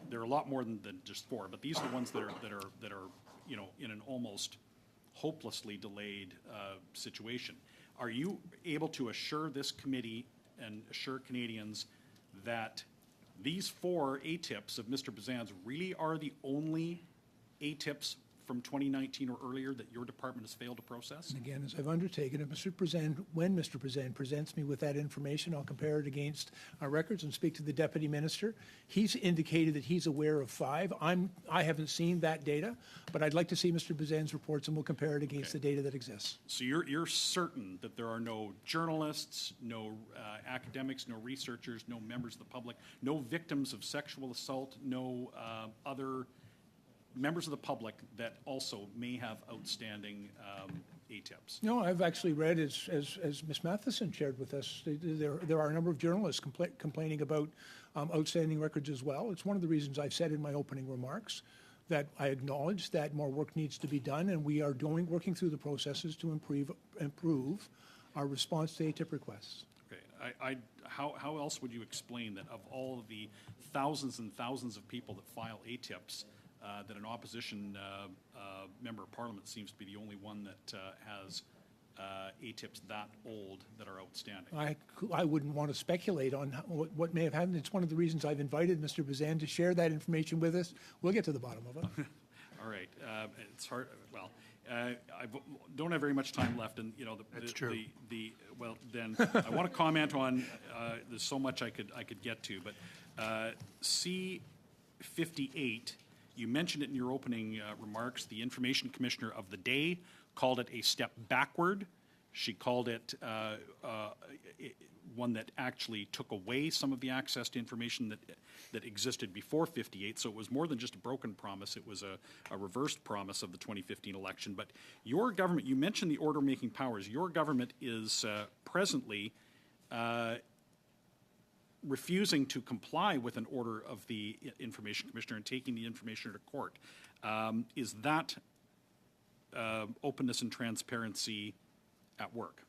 There are a lot more than just 4, but these are the ones that are in an almost hopelessly delayed situation. Are you able to assure this committee and assure Canadians that these 4 ATIPs of Mr. Bazan's really are the only ATIPs from 2019 or earlier that your department has failed to process? And again, as I've undertaken it, when Mr. Bazan presents me with that information, I'll compare it against our records and speak to the Deputy Minister. He's indicated that he's aware of 5. I haven't seen that data, but I'd like to see Mr. Bazan's reports, and we'll compare it against the data that exists. So you're certain that there are no journalists, no academics, no researchers, no members of the public, no victims of sexual assault, no other members of the public that also may have outstanding ATIPs? No, I've actually read, as Ms. Matheson shared with us, there are a number of journalists complaining about outstanding records as well. It's one of the reasons I've said in my opening remarks that I acknowledge that more work needs to be done, and we are working through the processes to improve our response to ATIP requests. Okay. How else would you explain that of all of the thousands and thousands of people that file ATIPs, that an opposition member of parliament seems to be the only one that has ATIPs that old that are outstanding? I wouldn't want to speculate on what may have happened. It's one of the reasons I've invited Mr. Bazan to share that information with us. We'll get to the bottom of it. All right. It's hard. Well, I don't have very much time left, and That's true. Well, then I want to comment on. There's so much I could get to, but C-58. You mentioned it in your opening remarks. The Information Commissioner of the day called it a step backward. She called it one that actually took away some of the access to information that existed before 58. So it was more than just a broken promise. It was a reversed promise of the 2015 election. But your government, you mentioned the order-making powers. Your government is presently refusing to comply with an order of the Information Commissioner and taking the information to court. Is that openness and transparency at work?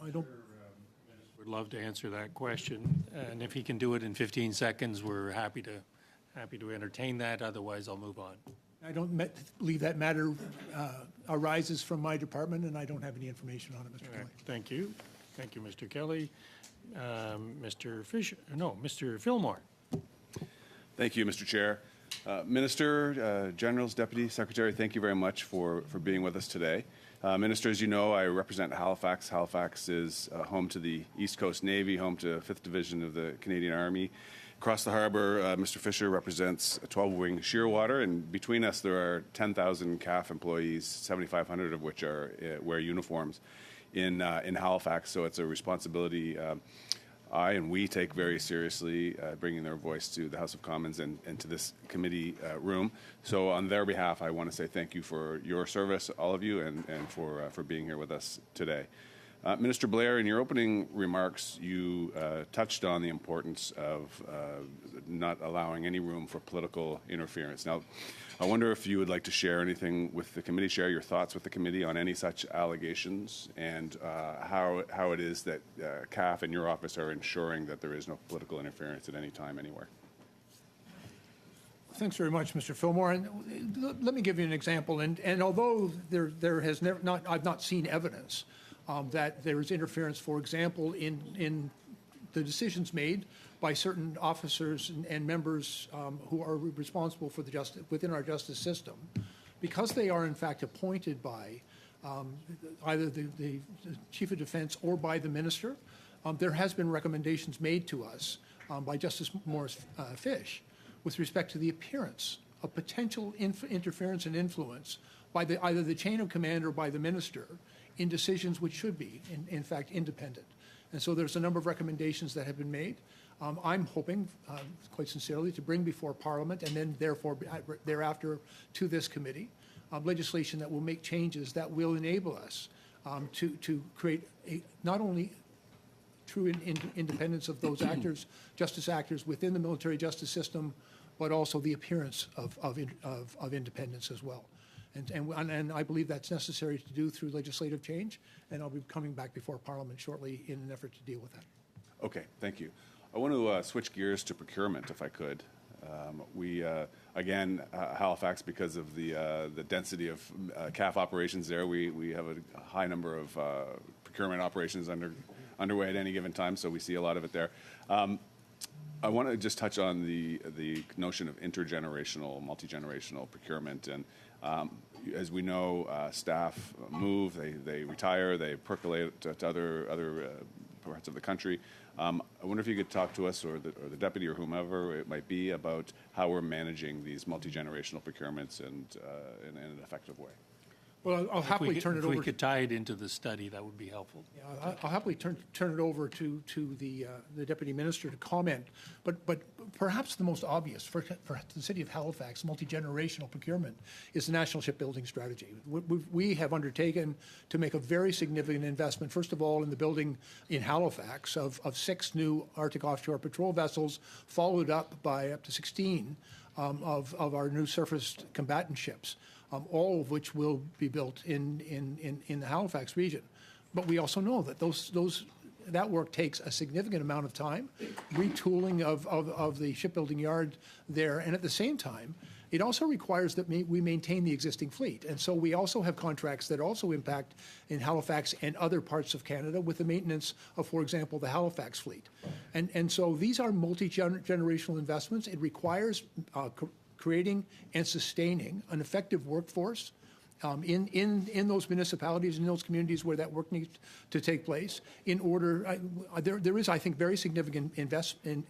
I don't. Would love to answer that question, and if he can do it in 15 seconds, we're happy to entertain that. Otherwise, I'll move on. I don't believe that matter arises from my department, and I don't have any information on it, Mr. Kelly. Thank you. Thank you, Mr. Kelly. Mr. Fillmore. Thank you, Mr. Chair. Minister, Generals, Deputy Secretary, thank you very much for being with us today. Minister, as you know, I represent Halifax. Halifax is home to the East Coast Navy, home to 5th Division of the Canadian Army. Across the harbor, Mr. Fisher represents 12-wing Shearwater, and between us there are 10,000 CAF employees, 7,500 of which wear uniforms in Halifax. So it's a responsibility I and we take very seriously, bringing their voice to the House of Commons and to this committee room. So on their behalf, I want to say thank you for your service, all of you, and for being here with us today. Minister Blair, in your opening remarks, you touched on the importance of not allowing any room for political interference. Now, I wonder if you would like to share anything with the committee, share your thoughts with the committee on any such allegations, and how it is that CAF and your office are ensuring that there is no political interference at any time, anywhere. Thanks very much, Mr. Fillmore. And let me give you an example. And although there has never I've not seen evidence that there is interference, for example, in the decisions made by certain officers and members who are responsible for the justice within our justice system, because they are in fact appointed by either the Chief of Defense or by the Minister. There has been recommendations made to us by Justice Morris Fish with respect to the appearance of potential interference and influence by either the chain of command or by the Minister in decisions which should be, in fact, independent. And so there's a number of recommendations that have been made. I'm hoping, quite sincerely, to bring before Parliament and then therefore thereafter to this committee legislation that will make changes that will enable us to create not only true independence of those actors, justice actors within the military justice system, but also the appearance of independence as well. And I believe that's necessary to do through legislative change, and I'll be coming back before Parliament shortly in an effort to deal with that. Okay, thank you. I want to switch gears to procurement, if I could. Again, Halifax, because of the density of CAF operations there, we have a high number of procurement operations underway at any given time, so we see a lot of it there. I want to just touch on the notion of intergenerational, multi-generational procurement. And as we know, staff move, they retire, they percolate to other parts of the country. I wonder if you could talk to us, or the deputy, or whomever it might be, about how we're managing these multi-generational procurements and in an effective way. Well, I'll happily turn it over. If we could tie it into the study, that would be helpful. Yeah, I'll happily turn it over to the Deputy Minister to comment. But perhaps the most obvious for the City of Halifax multi-generational procurement is the National Shipbuilding Strategy. We have undertaken to make a very significant investment, first of all, in the building in Halifax of 6 new Arctic offshore patrol vessels, followed up by up to 16 of our new surface combatant ships. All of which will be built in the Halifax region. But we also know that that work takes a significant amount of time, retooling of the shipbuilding yard there, and at the same time, it also requires that we maintain the existing fleet. And so we also have contracts that also impact in Halifax and other parts of Canada with the maintenance of, for example, the Halifax fleet. And so these are multi-generational investments. It requires creating and sustaining an effective workforce in those municipalities, in those communities where that work needs to take place. In order, there is, I think, very significant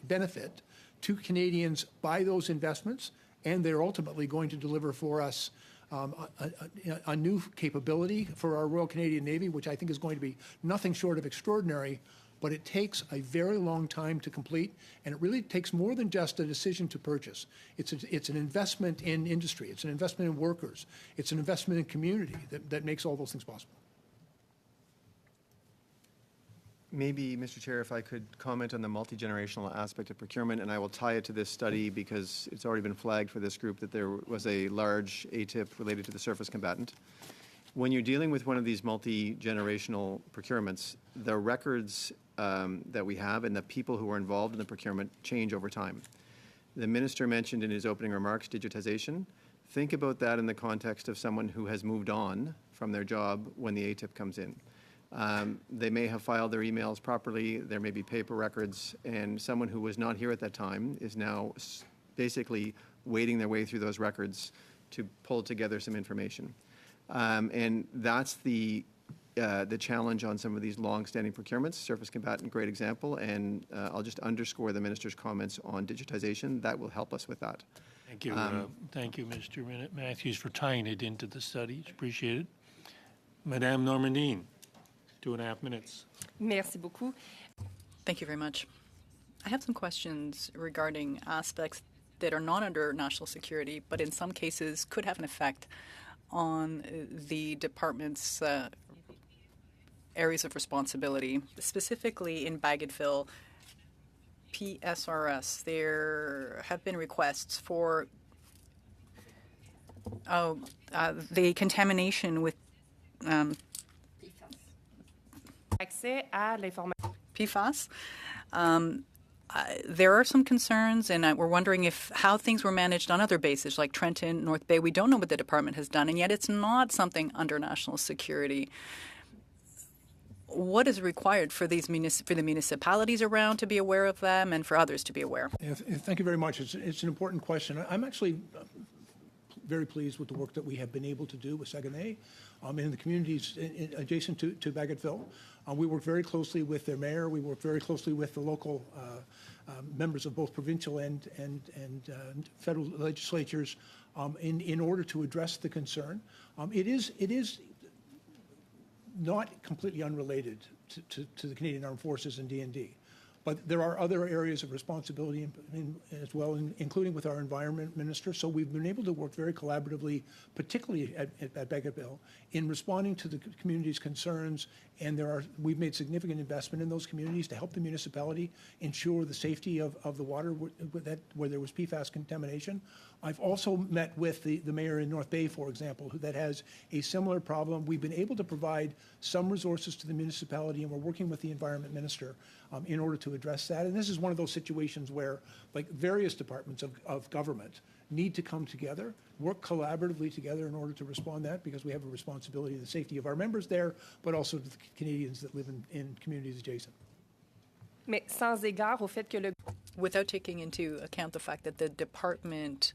benefit to Canadians by those investments, and they're ultimately going to deliver for us a new capability for our Royal Canadian Navy, which I think is going to be nothing short of extraordinary. But it takes a very long time to complete, and it really takes more than just a decision to purchase. It's an investment in industry. It's an investment in workers. It's an investment in community that makes all those things possible. Maybe, Mr. Chair, if I could comment on the multi-generational aspect of procurement, and I will tie it to this study because it's already been flagged for this group that there was a large ATIP related to the surface combatant. When you're dealing with one of these multi-generational procurements, the records that we have and the people who are involved in the procurement change over time. The Minister mentioned in his opening remarks digitization. Think about that in the context of someone who has moved on from their job when the ATIP comes in. They may have filed their emails properly, there may be paper records, and someone who was not here at that time is now basically wading their way through those records to pull together some information. And that's the challenge on some of these long-standing procurements. Surface combatant, great example, and I'll just underscore the Minister's comments on digitization. That will help us with that. Thank you. Thank you, Mr. Matthews, for tying it into the study. It's appreciated. Madame Normandine, 2.5 minutes. Merci beaucoup. Thank you very much. I have some questions regarding aspects that are not under national security, but in some cases could have an effect on the department's areas of responsibility, specifically in Bagotville, PSRS. There have been requests for the contamination with Accès à l'information. PFAS. There are some concerns, and we're wondering how things were managed on other bases like Trenton, North Bay. We don't know what the department has done, and yet it's not something under national security. what is required for these for the municipalities around to be aware of them and for others to be aware? Thank you very much. It's an important question. I'm actually very pleased with the work that we have been able to do with Saguenay in the communities adjacent to Bagotville. We work very closely with their mayor. We work very closely with the local members of both provincial and federal legislatures in order to address the concern. It is not completely unrelated to the Canadian Armed Forces and D&D. But there are other areas of responsibility as well, including with our environment minister. So we've been able to work very collaboratively, particularly at Bagotville, in responding to the community's concerns. And we've made significant investment in those communities to help the municipality ensure the safety of the water where there was PFAS contamination. I've also met with the mayor in North Bay, for example, that has a similar problem. We've been able to provide some resources to the municipality, and we're working with the environment minister in order to address that. And this is one of those situations where, like, various departments of government need to come together, work collaboratively together in order to respond to that, because we have a responsibility to the safety of our members there, but also to the Canadians that live in communities adjacent. Mais sans égard au fait que le Without taking into account the fact that the department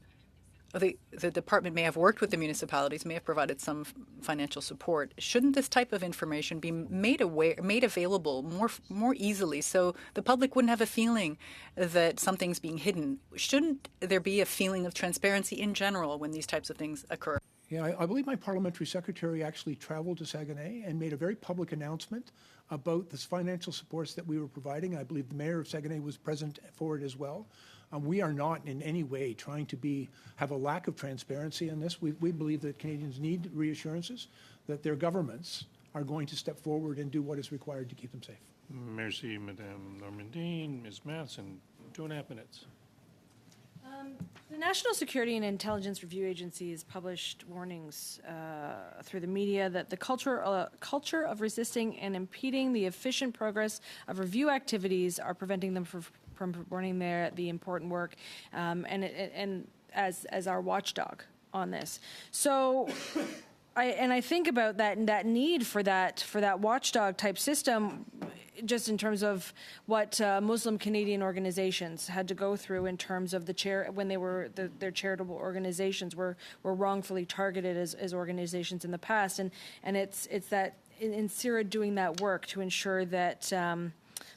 may have worked with the municipalities, may have provided some financial support. Shouldn't this type of information be made available more easily, so the public wouldn't have a feeling that something's being hidden? Shouldn't there be a feeling of transparency in general when these types of things occur? Yeah, I believe my parliamentary secretary actually traveled to Saguenay and made a very public announcement about the financial supports that we were providing. I believe the mayor of Saguenay was present for it as well. We are not in any way trying to have a lack of transparency in this. We believe that Canadians need reassurances that their governments are going to step forward and do what is required to keep them safe. Merci, Madame Normandin. Ms. Matson, 2.5 minutes. The National Security and Intelligence Review Agency has published warnings through the media that the culture of resisting and impeding the efficient progress of review activities are preventing them from performing the important work, and as our watchdog on this. So, I think about that need for that watchdog type system, just in terms of what Muslim Canadian organizations had to go through in terms of when they were their charitable organizations were wrongfully targeted as organizations in the past, and it's that in NCIRA doing that work to ensure that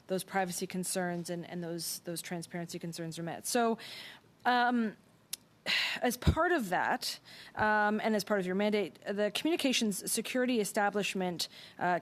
those privacy concerns and those transparency concerns are met. So. As part of that, and as part of your mandate, the Communications Security Establishment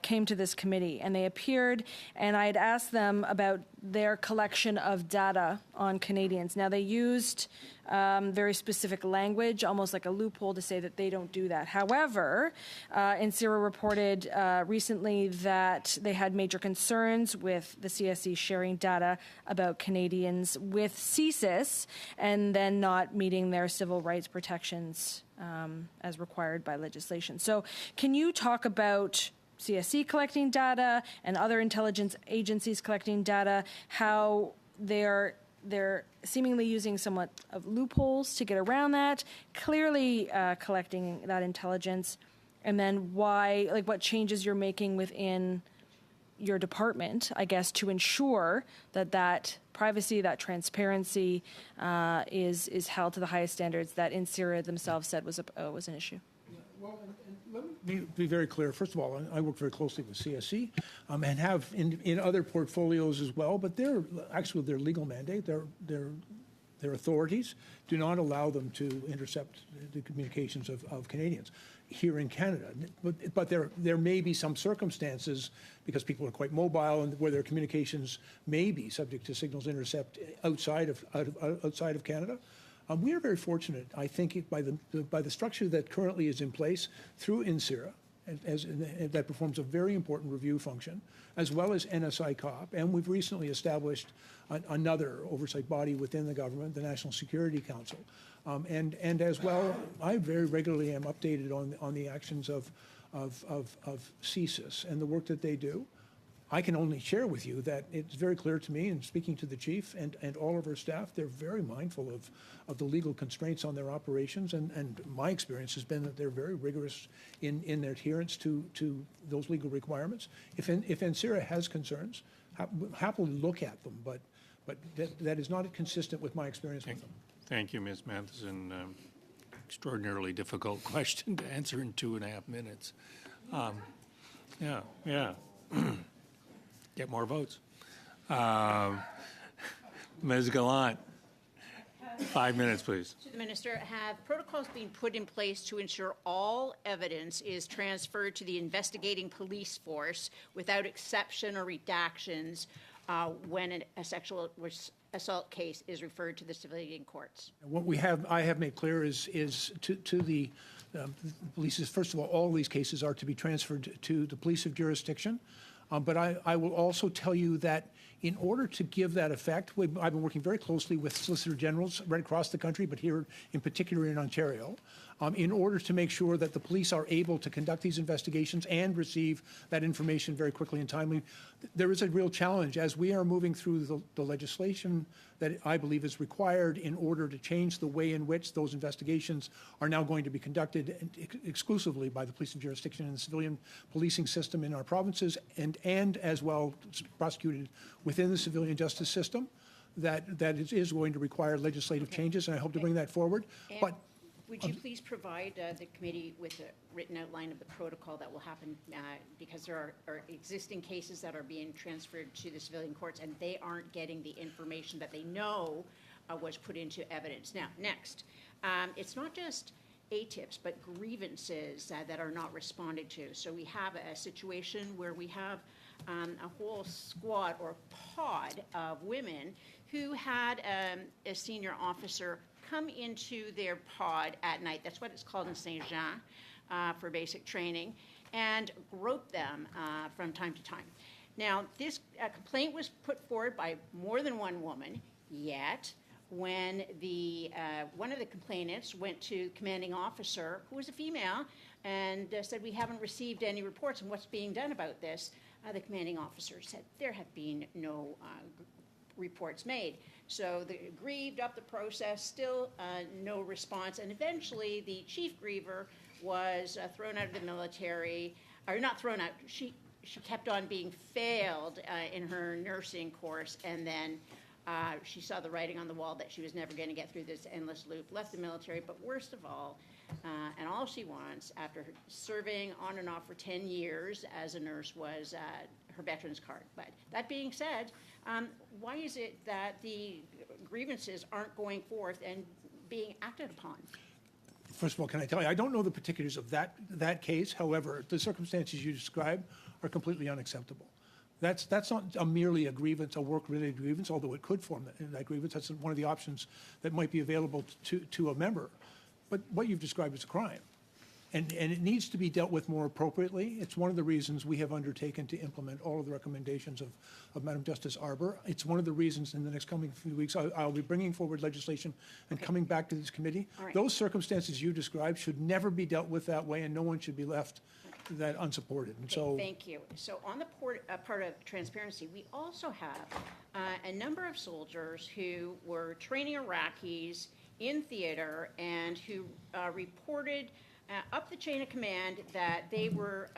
came to this committee, and they appeared, and I had asked them about their collection of data on Canadians. Now, they used very specific language, almost like a loophole, to say that they don't do that. However, NCIRA reported recently that they had major concerns with the CSE sharing data about Canadians with CSIS and then not meeting their civil rights protections as required by legislation. So can you talk about CSE collecting data and other intelligence agencies collecting data, how they're seemingly using somewhat of loopholes to get around that, clearly collecting that intelligence, and then what changes you're making within your department, I guess, to ensure that privacy, that transparency is held to the highest standards that NCIRA themselves said was an issue. Well, and let me be very clear. First of all, I work very closely with CSE and have in other portfolios as well, but their legal mandate, their authorities do not allow them to intercept the communications of Canadians here in Canada. But there may be some circumstances, because people are quite mobile, and where their communications may be subject to signals intercept outside of Canada. We are very fortunate, I think, by the structure that currently is in place through NCIRA, that performs a very important review function, as well as NSI COP, and we've recently established another oversight body within the government, the National Security Council, and as well, I very regularly am updated on the actions of CSIS and the work that they do. I can only share with you that it's very clear to me, and speaking to the chief and all of our staff, they're very mindful of the legal constraints on their operations, and my experience has been that they're very rigorous in their adherence to those legal requirements. If NCIRA has concerns, happily look at them, but that is not consistent with my experience with them. Thank you, Ms. Matheson. Extraordinarily difficult question to answer in 2.5 minutes. Yeah. Get more votes. Ms. Gallant, 5 minutes, please. To the Minister, have protocols been put in place to ensure all evidence is transferred to the investigating police force without exception or redactions when a sexual assault case is referred to the civilian courts? What I have made clear is to the police is, first of all these cases are to be transferred to the police of jurisdiction. But I will also tell you that in order to give that effect, I've been working very closely with Solicitor Generals right across the country, but here in particular in Ontario, in order to make sure that the police are able to conduct these investigations and receive that information very quickly and timely. There is a real challenge as we are moving through the legislation that I believe is required in order to change the way in which those investigations are now going to be conducted exclusively by the police of jurisdiction and the civilian policing system in our provinces, and as well prosecuted within the civilian justice system. That is going to require legislative changes, and I hope to bring that forward. But would you please provide the committee with a written outline of the protocol that will happen because there are existing cases that are being transferred to the civilian courts and they aren't getting the information that they know was put into evidence. Now, next, it's not just ATIPs, but grievances that are not responded to. So we have a situation where we have a whole squad or pod of women who had a senior officer come into their pod at night. That's what it's called in Saint Jean for basic training, and grope them from time to time. Now, this complaint was put forward by more than one woman, yet when one of the complainants went to the commanding officer, who was a female, and said, we haven't received any reports on what's being done about this, the commanding officer said, there have been no reports made. So they grieved up the process, still no response, and eventually the chief griever was thrown out of the military, or not thrown out, she kept on being failed in her nursing course, and then she saw the writing on the wall that she was never going to get through this endless loop, left the military, but worst of all, and all she wants after serving on and off for 10 years as a nurse was her veterans card. But that being said, why is it that the grievances aren't going forth and being acted upon? first of all, can I tell you, I don't know the particulars of that case. However, the circumstances you describe are completely unacceptable. That's not merely a grievance, a work-related grievance, although it could form that grievance. That's one of the options that might be available to a member. But what you've described is a crime. And it needs to be dealt with more appropriately. It's one of the reasons we have undertaken to implement all of the recommendations of Madam Justice Arbour. It's one of the reasons in the next coming few weeks I'll be bringing forward legislation and coming back to this committee. Right. Those circumstances you described should never be dealt with that way, and no one should be left that unsupported. And so, thank you. So on the part of transparency, we also have a number of soldiers who were training Iraqis in theater and who reported up the chain of command that they were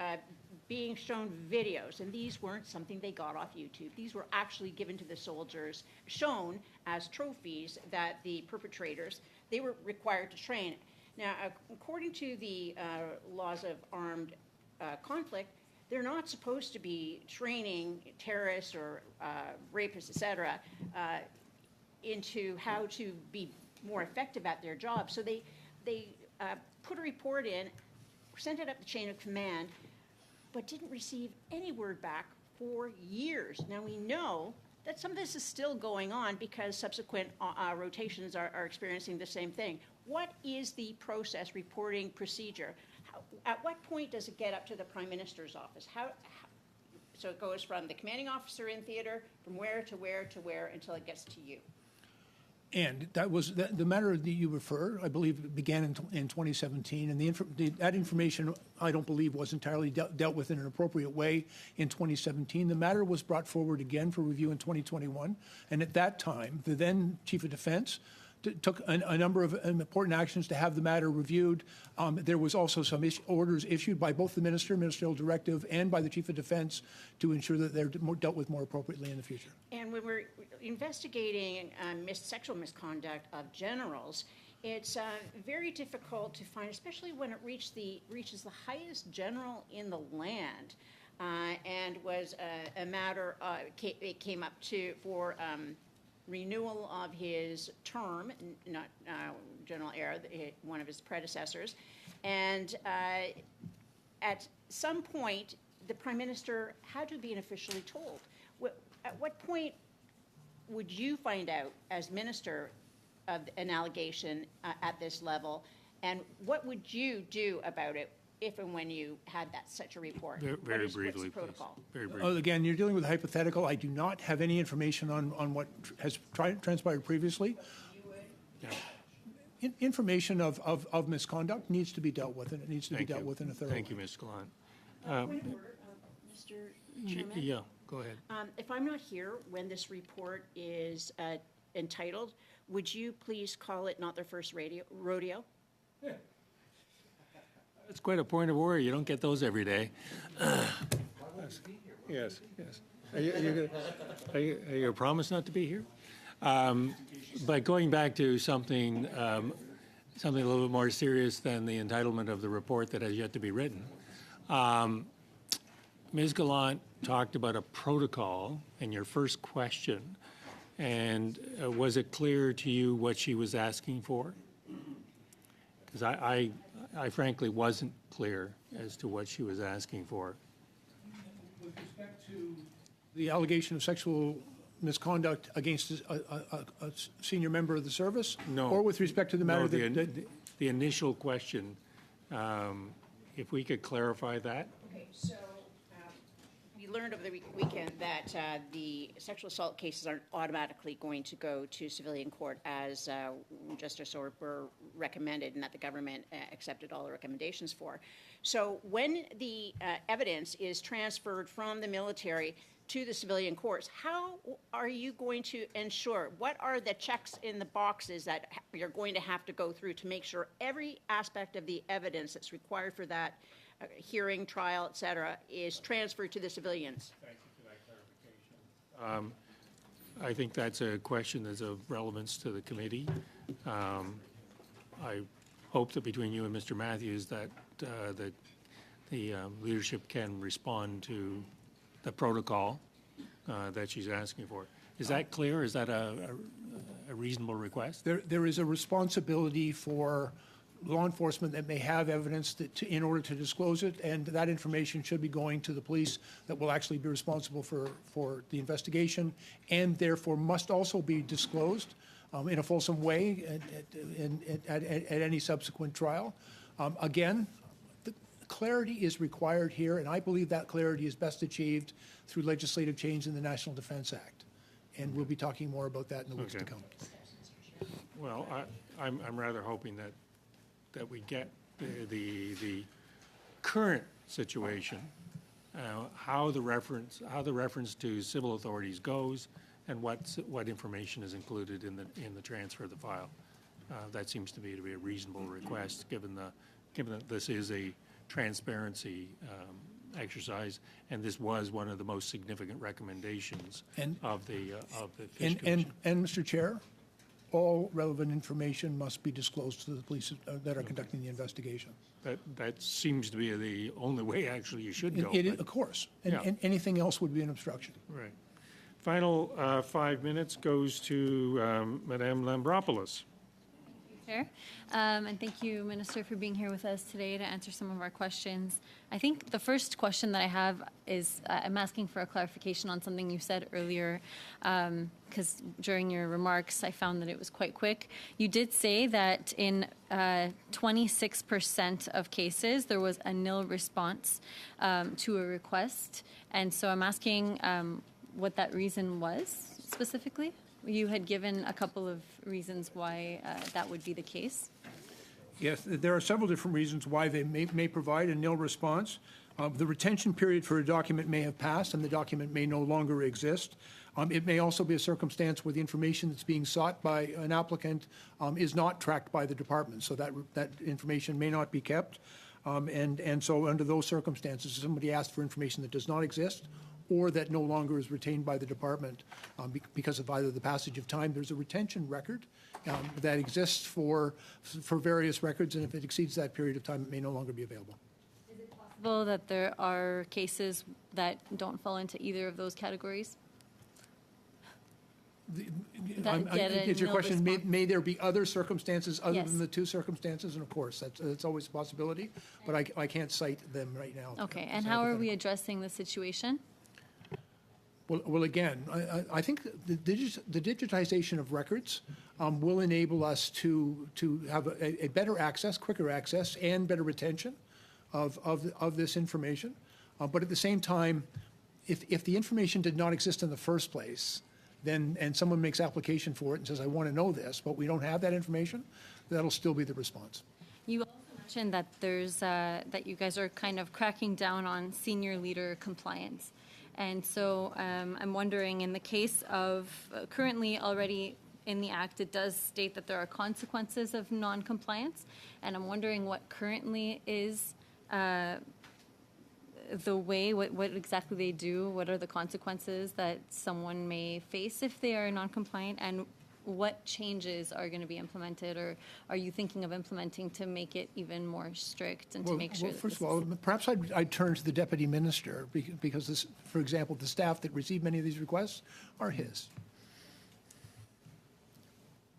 being shown videos, and these weren't something they got off YouTube. These were actually given to the soldiers, shown as trophies that the perpetrators, they were required to train. Now, according to the laws of armed conflict, they're not supposed to be training terrorists or rapists, etc., into how to be more effective at their job. So they put a report in, sent it up the chain of command, but didn't receive any word back for years. Now we know that some of this is still going on because subsequent rotations are experiencing the same thing. What is the process reporting procedure? At what point does it get up to the Prime Minister's office? So it goes from the commanding officer in theater, from where to where to where until it gets to you? And that was the matter that you refer, I believe, began in 2017, and that information, I don't believe, was entirely dealt with in an appropriate way in 2017. The matter was brought forward again for review in 2021, and at that time, the then Chief of Defense took a number of important actions to have the matter reviewed. There was also some orders issued by both the ministerial directive, and by the Chief of Defense to ensure that they're dealt with more appropriately in the future. And when we're investigating sexual misconduct of generals, it's very difficult to find, especially when it reaches the highest general in the land, and was a matter, it came up for renewal of his term, not General Eyre, one of his predecessors. And at some point, the Prime Minister had to be officially told. At what point would you find out, as Minister, of an allegation at this level, and what would you do about it if and when you had such a report? Very briefly, what's the protocol? Very briefly. Again, you're dealing with a hypothetical. I do not have any information on what has transpired previously. Information of misconduct needs to be dealt with, and it needs to be dealt with in a thorough way. Thank you, Ms. Gallant. Point of order, Mr. Chairman? Yeah, go ahead. If I'm not here when this report is entitled, would you please call it not their first rodeo? That's quite a point of order. You don't get those every day. Yes, yes. Are you a promise not to be here? But going back to something a little bit more serious than the entitlement of the report that has yet to be written. Ms. Gallant talked about a protocol in your first question, and was it clear to you what she was asking for? Because I frankly wasn't clear as to what she was asking for. With respect to the allegation of sexual misconduct against a senior member of the service? No. Or with respect to the matter No, the initial question, if we could clarify that. Okay, so we learned over the weekend that the sexual assault cases aren't automatically going to go to civilian court as Justice Orber recommended, and that the government accepted all the recommendations for. So when the evidence is transferred from the military to the civilian courts, how are you going to ensure, what are the checks in the boxes that you're going to have to go through to make sure every aspect of the evidence that's required for that hearing, trial, et cetera, is transferred to the civilians? Thank you for that clarification. I think that's a question that's of relevance to the committee. I hope that between you and Mr. Matthews that the leadership can respond to the protocol that she's asking for. Is that clear? Is that a reasonable request? There is a responsibility for law enforcement that may have evidence in order to disclose it, and that information should be going to the police that will actually be responsible for the investigation, and therefore must also be disclosed in a fulsome way at any subsequent trial. Again, clarity is required here, and I believe that clarity is best achieved through legislative change in the National Defense Act. And we'll be talking more about that in the weeks to come. Well, I'm rather hoping that we get the current situation, how the reference to civil authorities goes, and what information is included in the transfer of the file. That seems to be a reasonable request, given that this is a transparency exercise, and this was one of the most significant recommendations of the Fish Commission. And Mr. Chair, all relevant information must be disclosed to the police that are conducting the investigation. That seems to be the only way, actually, you should go. Of course. And anything else would be an obstruction. Right. Final 5 minutes goes to Madame Lambropoulos. Chair. And thank you, Minister, for being here with us today to answer some of our questions. I think the first question that I have is I'm asking for a clarification on something you said earlier, because during your remarks I found that it was quite quick. You did say that in 26% of cases there was a nil response to a request, and so I'm asking what that reason was specifically. You had given a couple of reasons why that would be the case. Yes, there are several different reasons why they may provide a nil response. The retention period for a document may have passed and the document may no longer exist. It may also be a circumstance where the information that's being sought by an applicant is not tracked by the department, so that information may not be kept. And so under those circumstances, if somebody asks for information that does not exist or that no longer is retained by the department because of either the passage of time, there's a retention record that exists for various records, and if it exceeds that period of time, it may no longer be available. Is it possible that there are cases that don't fall into either of those categories? Is your question, may there be other circumstances other than the two circumstances? And of course, that's always a possibility, but I can't cite them right now. Okay, and how are we addressing the situation? Well, again, I think the digitization of records will enable us to have a better access, quicker access, and better retention of this information. But at the same time, if the information did not exist in the first place, and someone makes application for it and says, I want to know this, but we don't have that information, that'll still be the response. You also mentioned that there's that you guys are kind of cracking down on senior leader compliance. And so I'm wondering, in the case of currently already in the Act, it does state that there are consequences of non-compliance. And I'm wondering what currently is the way, what exactly they do, what are the consequences that someone may face if they are non-compliant, and what changes are going to be implemented, or are you thinking of implementing to make it even more strict and to make sure that first of all, perhaps I'd turn to the Deputy Minister because, this, for example, the staff that receive many of these requests are his.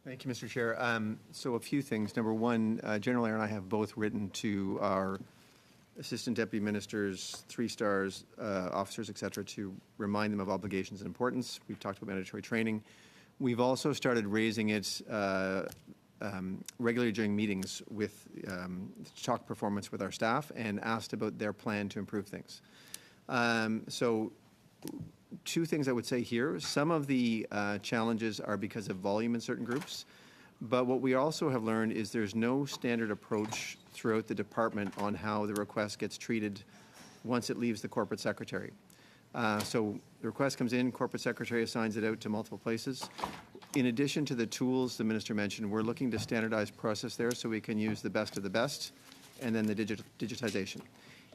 Thank you, Mr. Chair. So a few things. Number one, General Eyre and I have both written to our Assistant Deputy Ministers, 3-stars, officers, et cetera, to remind them of obligations and importance. We've talked about mandatory training. We've also started raising it regularly during meetings with talk performance with our staff and asked about their plan to improve things. So two things I would say here. Some of the challenges are because of volume in certain groups, but what we also have learned is there's no standard approach throughout the department on how the request gets treated once it leaves the corporate secretary. So the request comes in, corporate secretary assigns it out to multiple places. In addition to the tools the minister mentioned, we're looking to standardize process there so we can use the best of the best, and then the digitization.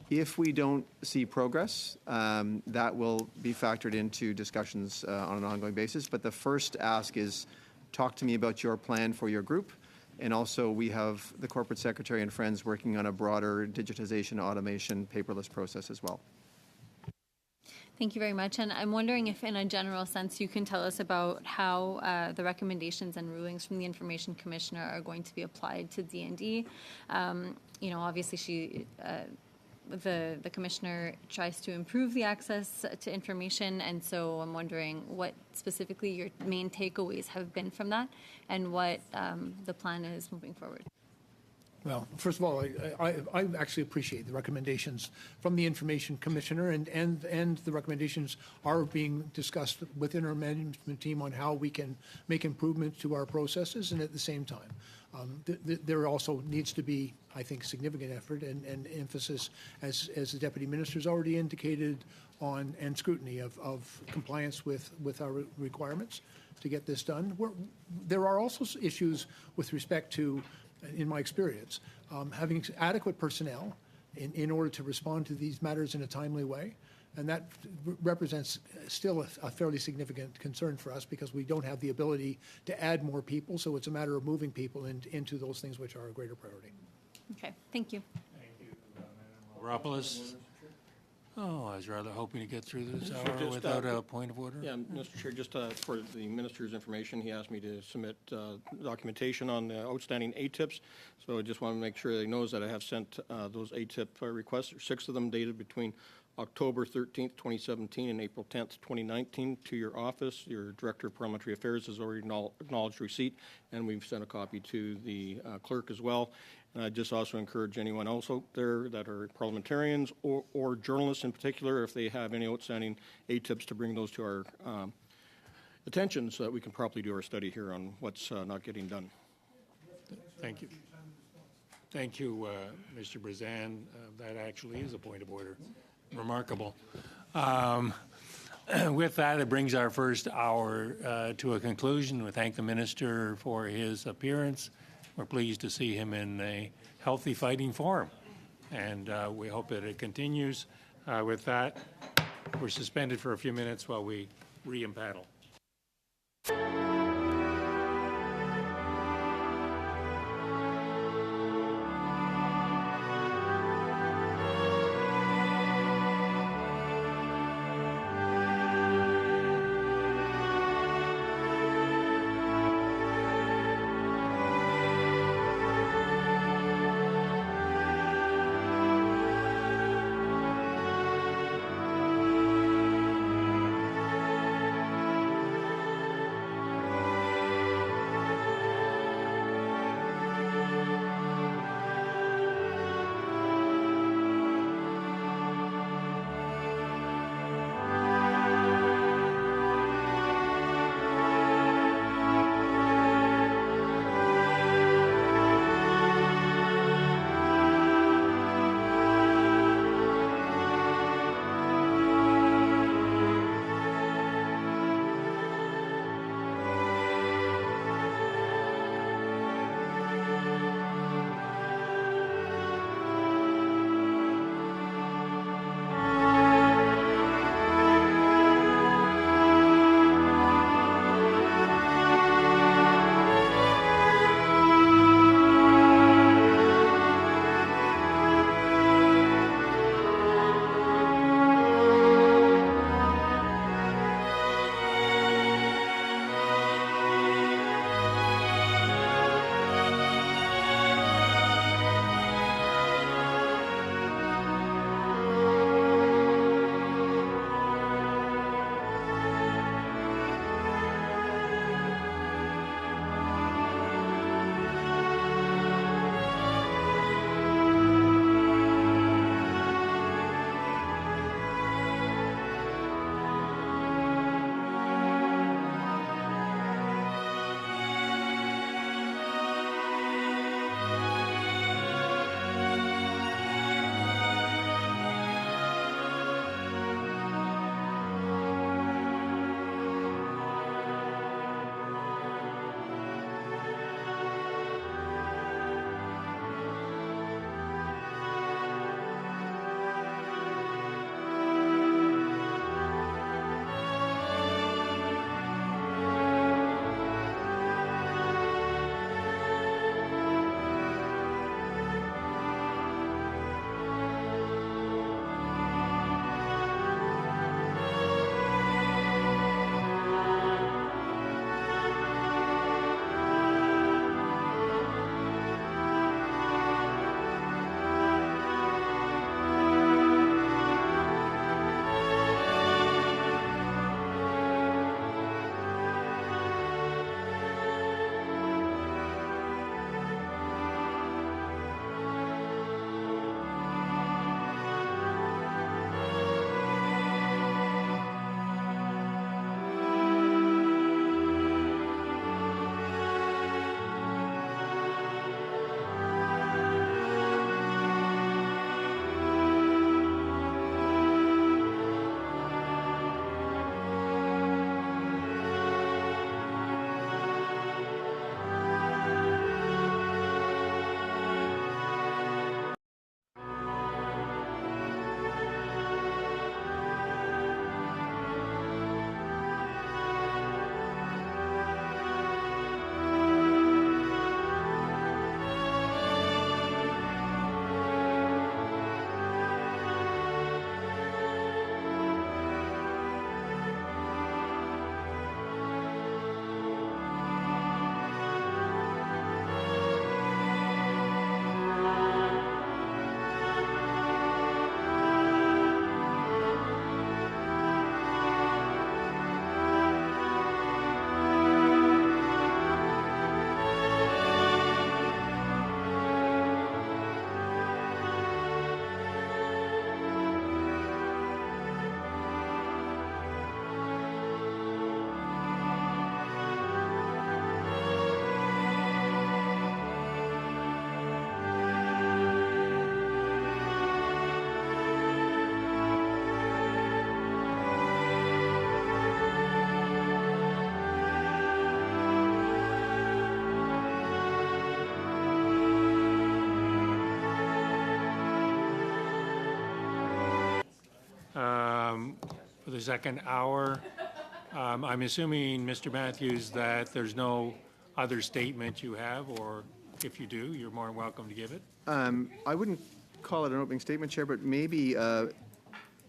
If we don't see progress, that will be factored into discussions on an ongoing basis. But the first ask is, talk to me about your plan for your group. And also, we have the corporate secretary and friends working on a broader digitization, automation, paperless process as well. Thank you very much. And I'm wondering if, in a general sense, you can tell us about how the recommendations and rulings from the Information Commissioner are going to be applied to DND. You know, obviously, the Commissioner tries to improve the access to information, and so I'm wondering what specifically your main takeaways have been from that and what the plan is moving forward. Well, first of all, I actually appreciate the recommendations from the Information Commissioner, and the recommendations are being discussed within our management team on how we can make improvements to our processes, and at the same time, there also needs to be, I think, significant effort and emphasis, as the Deputy Minister's already indicated, on and scrutiny of compliance with our requirements to get this done. There are also issues with respect to, in my experience, having adequate personnel in order to respond to these matters in a timely way. And that represents still a fairly significant concern for us because we don't have the ability to add more people. So it's a matter of moving people into those things which are a greater priority. Okay, thank you. Thank you, Madam Maropoulos. Oh, I was rather hoping to get through this hour Just, without a point of order. Yeah, Mr. Chair, just for the minister's information, he asked me to submit documentation on the outstanding ATIPs. So I just want to make sure that he knows that I have sent those ATIP requests, 6 of them dated between October 13th, 2017 and April 10th, 2019 to your office. Your Director of Parliamentary Affairs has already acknowledged receipt, and we've sent a copy to the clerk as well. And I just also encourage anyone else out there that are parliamentarians or journalists in particular, if they have any outstanding ATIPs, to bring those to our attention so that we can properly do our study here on what's not getting done. Thank you. Thank you, Mr. Brazan. That actually is a point of order. Remarkable. With that, it brings our first hour to a conclusion. We thank the minister for his appearance. We're pleased to see him in a healthy fighting form, and we hope that it continues. With that, we're suspended for a few minutes while we re-empaddle. the second hour. I'm assuming, Mr. Matthews, that there's no other statement you have, or if you do, you're more than welcome to give it. I wouldn't call it an opening statement, Chair, but maybe,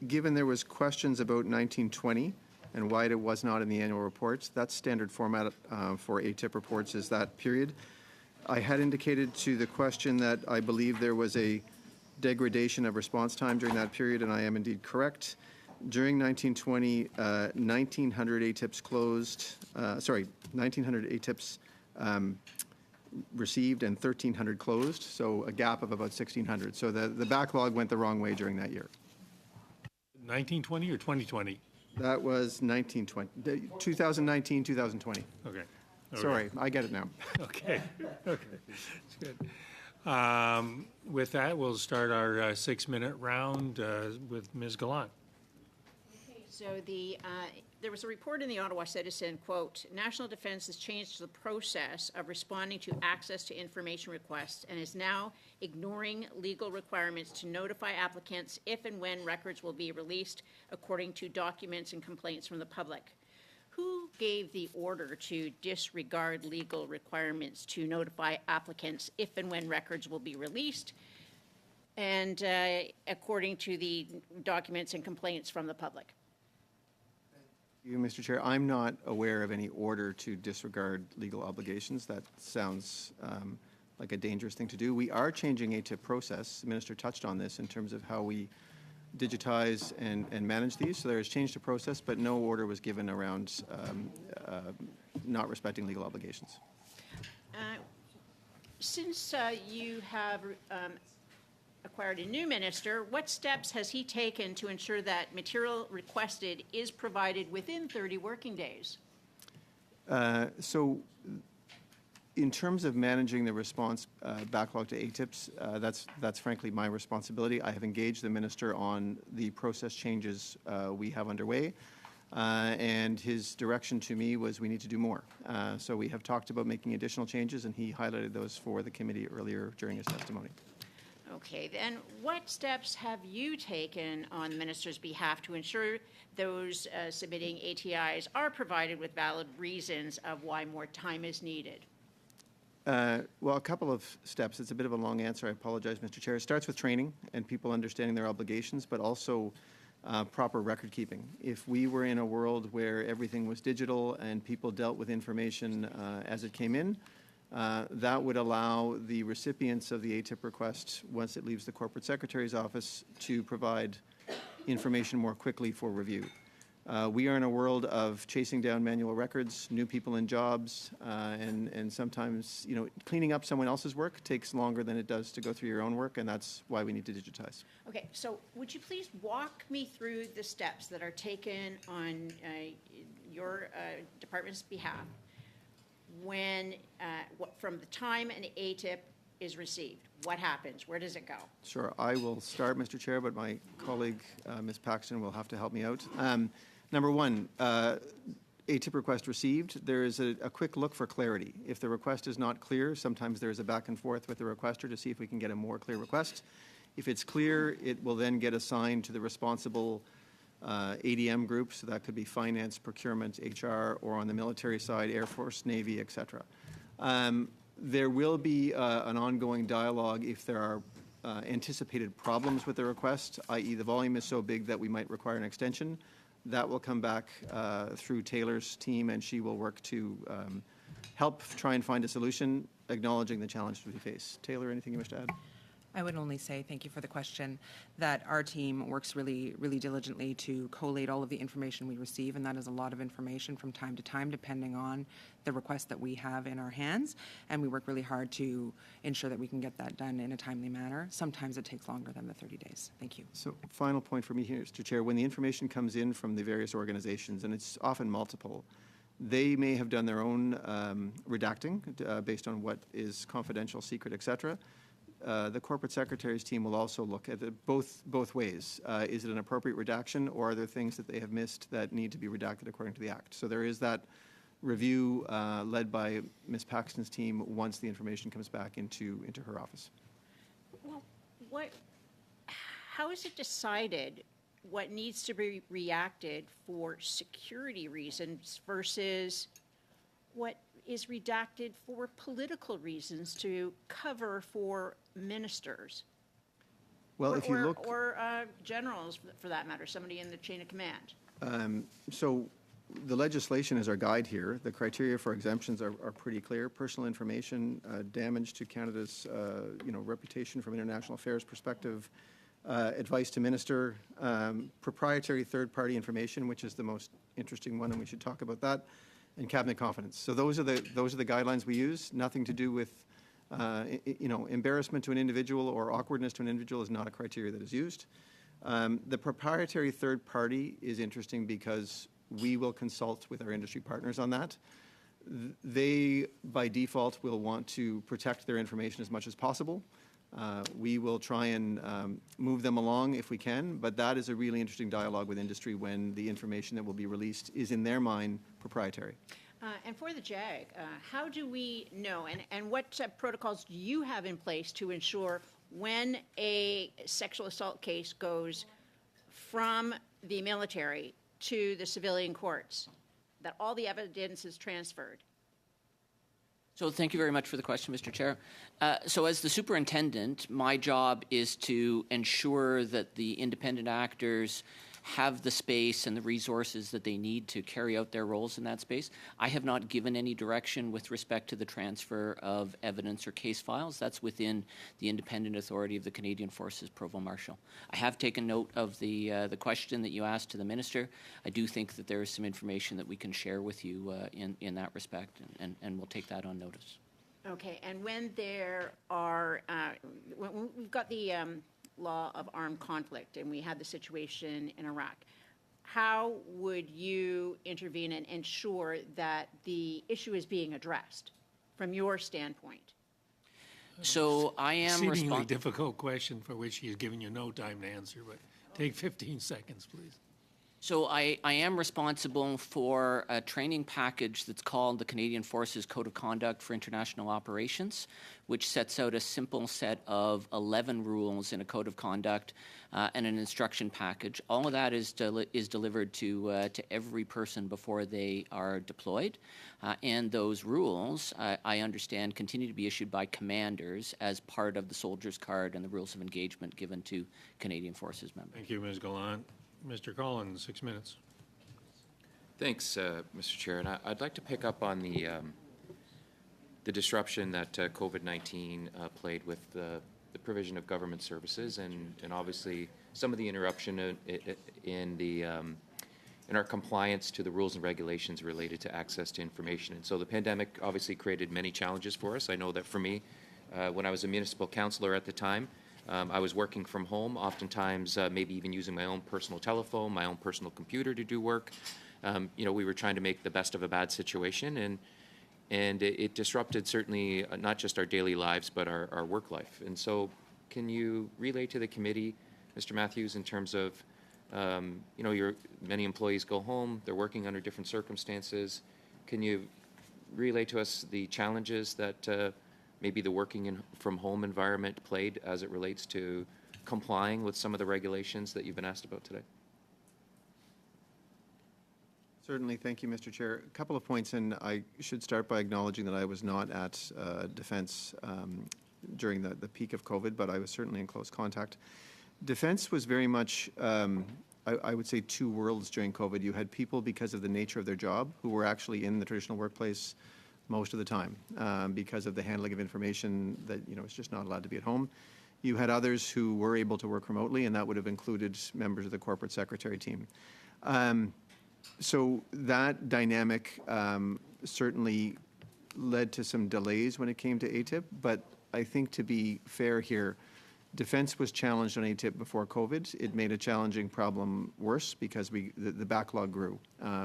given there was questions about 1920 and why it was not in the annual reports, that's standard format for ATIP reports is that period. I had indicated to the question that I believe there was a degradation of response time during that period, and I am indeed correct. During 1920, 1,900 ATIPs closed, 1,900 ATIPs received and 1,300 closed, so a gap of about 1,600. So the backlog went the wrong way during that year. 1920 or 2020? That was 1920, 2019, 2020. Okay. Sorry, I get it now. Okay, okay, that's good. With that, we'll start our 6-minute round with Ms. Gallant. So there was a report in the Ottawa Citizen, quote, National Defence has changed the process of responding to access to information requests and is now ignoring legal requirements to notify applicants if and when records will be released according to documents and complaints from the public. Who gave the order to disregard legal requirements to notify applicants if and when records will be released and according to the documents and complaints from the public? You, Mr. Chair, I'm not aware of any order to disregard legal obligations. That sounds like a dangerous thing to do. We are changing ATIP process. The Minister touched on this in terms of how we digitize and manage these. So there is change to process, but no order was given around not respecting legal obligations. Since you have acquired a new minister, what steps has he taken to ensure that material requested is provided within 30 working days? So in terms of managing the response backlog to ATIPs, that's frankly my responsibility. I have engaged the minister on the process changes we have underway, and his direction to me was we need to do more. So we have talked about making additional changes, and he highlighted those for the committee earlier during his testimony. Okay, then what steps have you taken on the minister's behalf to ensure those submitting ATIs are provided with valid reasons of why more time is needed? Well, a couple of steps. It's a bit of a long answer. I apologize, Mr. Chair. It starts with training and people understanding their obligations, but also proper record keeping. If we were in a world where everything was digital and people dealt with information as it came in, that would allow the recipients of the ATIP request, once it leaves the Corporate Secretary's office, to provide information more quickly for review. We are in a world of chasing down manual records, new people in jobs, and sometimes, you know, cleaning up someone else's work takes longer than it does to go through your own work, and that's why we need to digitize. Okay, so would you please walk me through the steps that are taken on your department's behalf when, from the time an ATIP is received? What happens? Where does it go? Sure. I will start, Mr. Chair, but my colleague, Ms. Paxton, will have to help me out. Number one, ATIP request received. There is a quick look for clarity. If the request is not clear, sometimes there's a back and forth with the requester to see if we can get a more clear request. If it's clear, it will then get assigned to the responsible ADM group, so that could be finance, procurement, HR, or on the military side, Air Force, Navy, etc. There will be an ongoing dialogue if there are anticipated problems with the request, i.e. the volume is so big that we might require an extension. That will come back through Taylor's team, and she will work to help try and find a solution, acknowledging the challenges we face. Taylor, anything you wish to add? I would only say, thank you for the question, that our team works really, really diligently to collate all of the information we receive, and that is a lot of information from time to time, depending on the request that we have in our hands, and we work really hard to ensure that we can get that done in a timely manner. Sometimes it takes longer than the 30 days. Thank you. So, final point for me here, Mr. Chair, when the information comes in from the various organizations, and it's often multiple, they may have done their own redacting based on what is confidential, secret, etc. The Corporate Secretary's team will also look at it both ways. Is it an appropriate redaction, or are there things that they have missed that need to be redacted according to the Act? So there is that review led by Ms. Paxton's team once the information comes back into her office. Well, how is it decided what needs to be reacted for security reasons versus what is redacted for political reasons to cover for ministers? Well, if you look... Or generals, for that matter, somebody in the chain of command. So the legislation is our guide here. The criteria for exemptions are pretty clear. Personal information, damage to Canada's reputation from international affairs perspective, advice to minister, proprietary third-party information, which is the most interesting one, and we should talk about that, and cabinet confidence. So those are the guidelines we use. Nothing to do with embarrassment to an individual or awkwardness to an individual is not a criteria that is used. The proprietary third party is interesting because we will consult with our industry partners on that. They, by default, will want to protect their information as much as possible. We will try and move them along if we can, but that is a really interesting dialogue with industry when the information that will be released is, in their mind, proprietary. And for the JAG, how do we know, and what protocols do you have in place to ensure when a sexual assault case goes from the military to the civilian courts, that all the evidence is transferred? So thank you very much for the question, Mr. Chair. So as the superintendent, my job is to ensure that the independent actors have the space and the resources that they need to carry out their roles in that space. I have not given any direction with respect to the transfer of evidence or case files. That's within the independent authority of the Canadian Forces Provost Marshal. I have taken note of the question that you asked to the Minister. I do think that there is some information that we can share with you in that respect, and we'll take that on notice. Okay, and when there are, when we've got the law of armed conflict and we had the situation in Iraq, how would you intervene and ensure that the issue is being addressed from your standpoint? So I am Exceedingly difficult question for which he's given you no time to answer, but take 15 seconds, please. So I am responsible for a training package that's called the Canadian Forces Code of Conduct for International Operations, which sets out a simple set of 11 rules in a code of conduct and an instruction package. All of that is delivered to every person before they are deployed. And those rules, I understand, continue to be issued by commanders as part of the soldier's card and the rules of engagement given to Canadian Forces members. Thank you, Ms. Gallant. Mr. Collins, 6 minutes. Thanks, Mr. Chair. And I'd like to pick up on the disruption that COVID-19 played with the provision of government services, and obviously some of the interruption in our compliance to the rules and regulations related to access to information. And so the pandemic obviously created many challenges for us. I know that for me, when I was a municipal councillor at the time, I was working from home, oftentimes maybe even using my own personal telephone, my own personal computer to do work. We were trying to make the best of a bad situation, and it disrupted certainly not just our daily lives, but our work life. And so can you relay to the committee, Mr. Matthews, in terms of, many employees go home, they're working under different circumstances. Can you relay to us the challenges that maybe the working from home environment played as it relates to complying with some of the regulations that you've been asked about today? Certainly. Thank you, Mr. Chair. A couple of points, and I should start by acknowledging that I was not at Defence during the peak of COVID, but I was certainly in close contact. Defence was very much, I would say, two worlds during COVID. You had people, because of the nature of their job, who were actually in the traditional workplace most of the time because of the handling of information that is just not allowed to be at home. You had others who were able to work remotely, and that would have included members of the corporate secretary team. So that dynamic certainly led to some delays when it came to ATIP, but I think, to be fair here, Defence was challenged on ATIP before COVID. It made a challenging problem worse because the backlog grew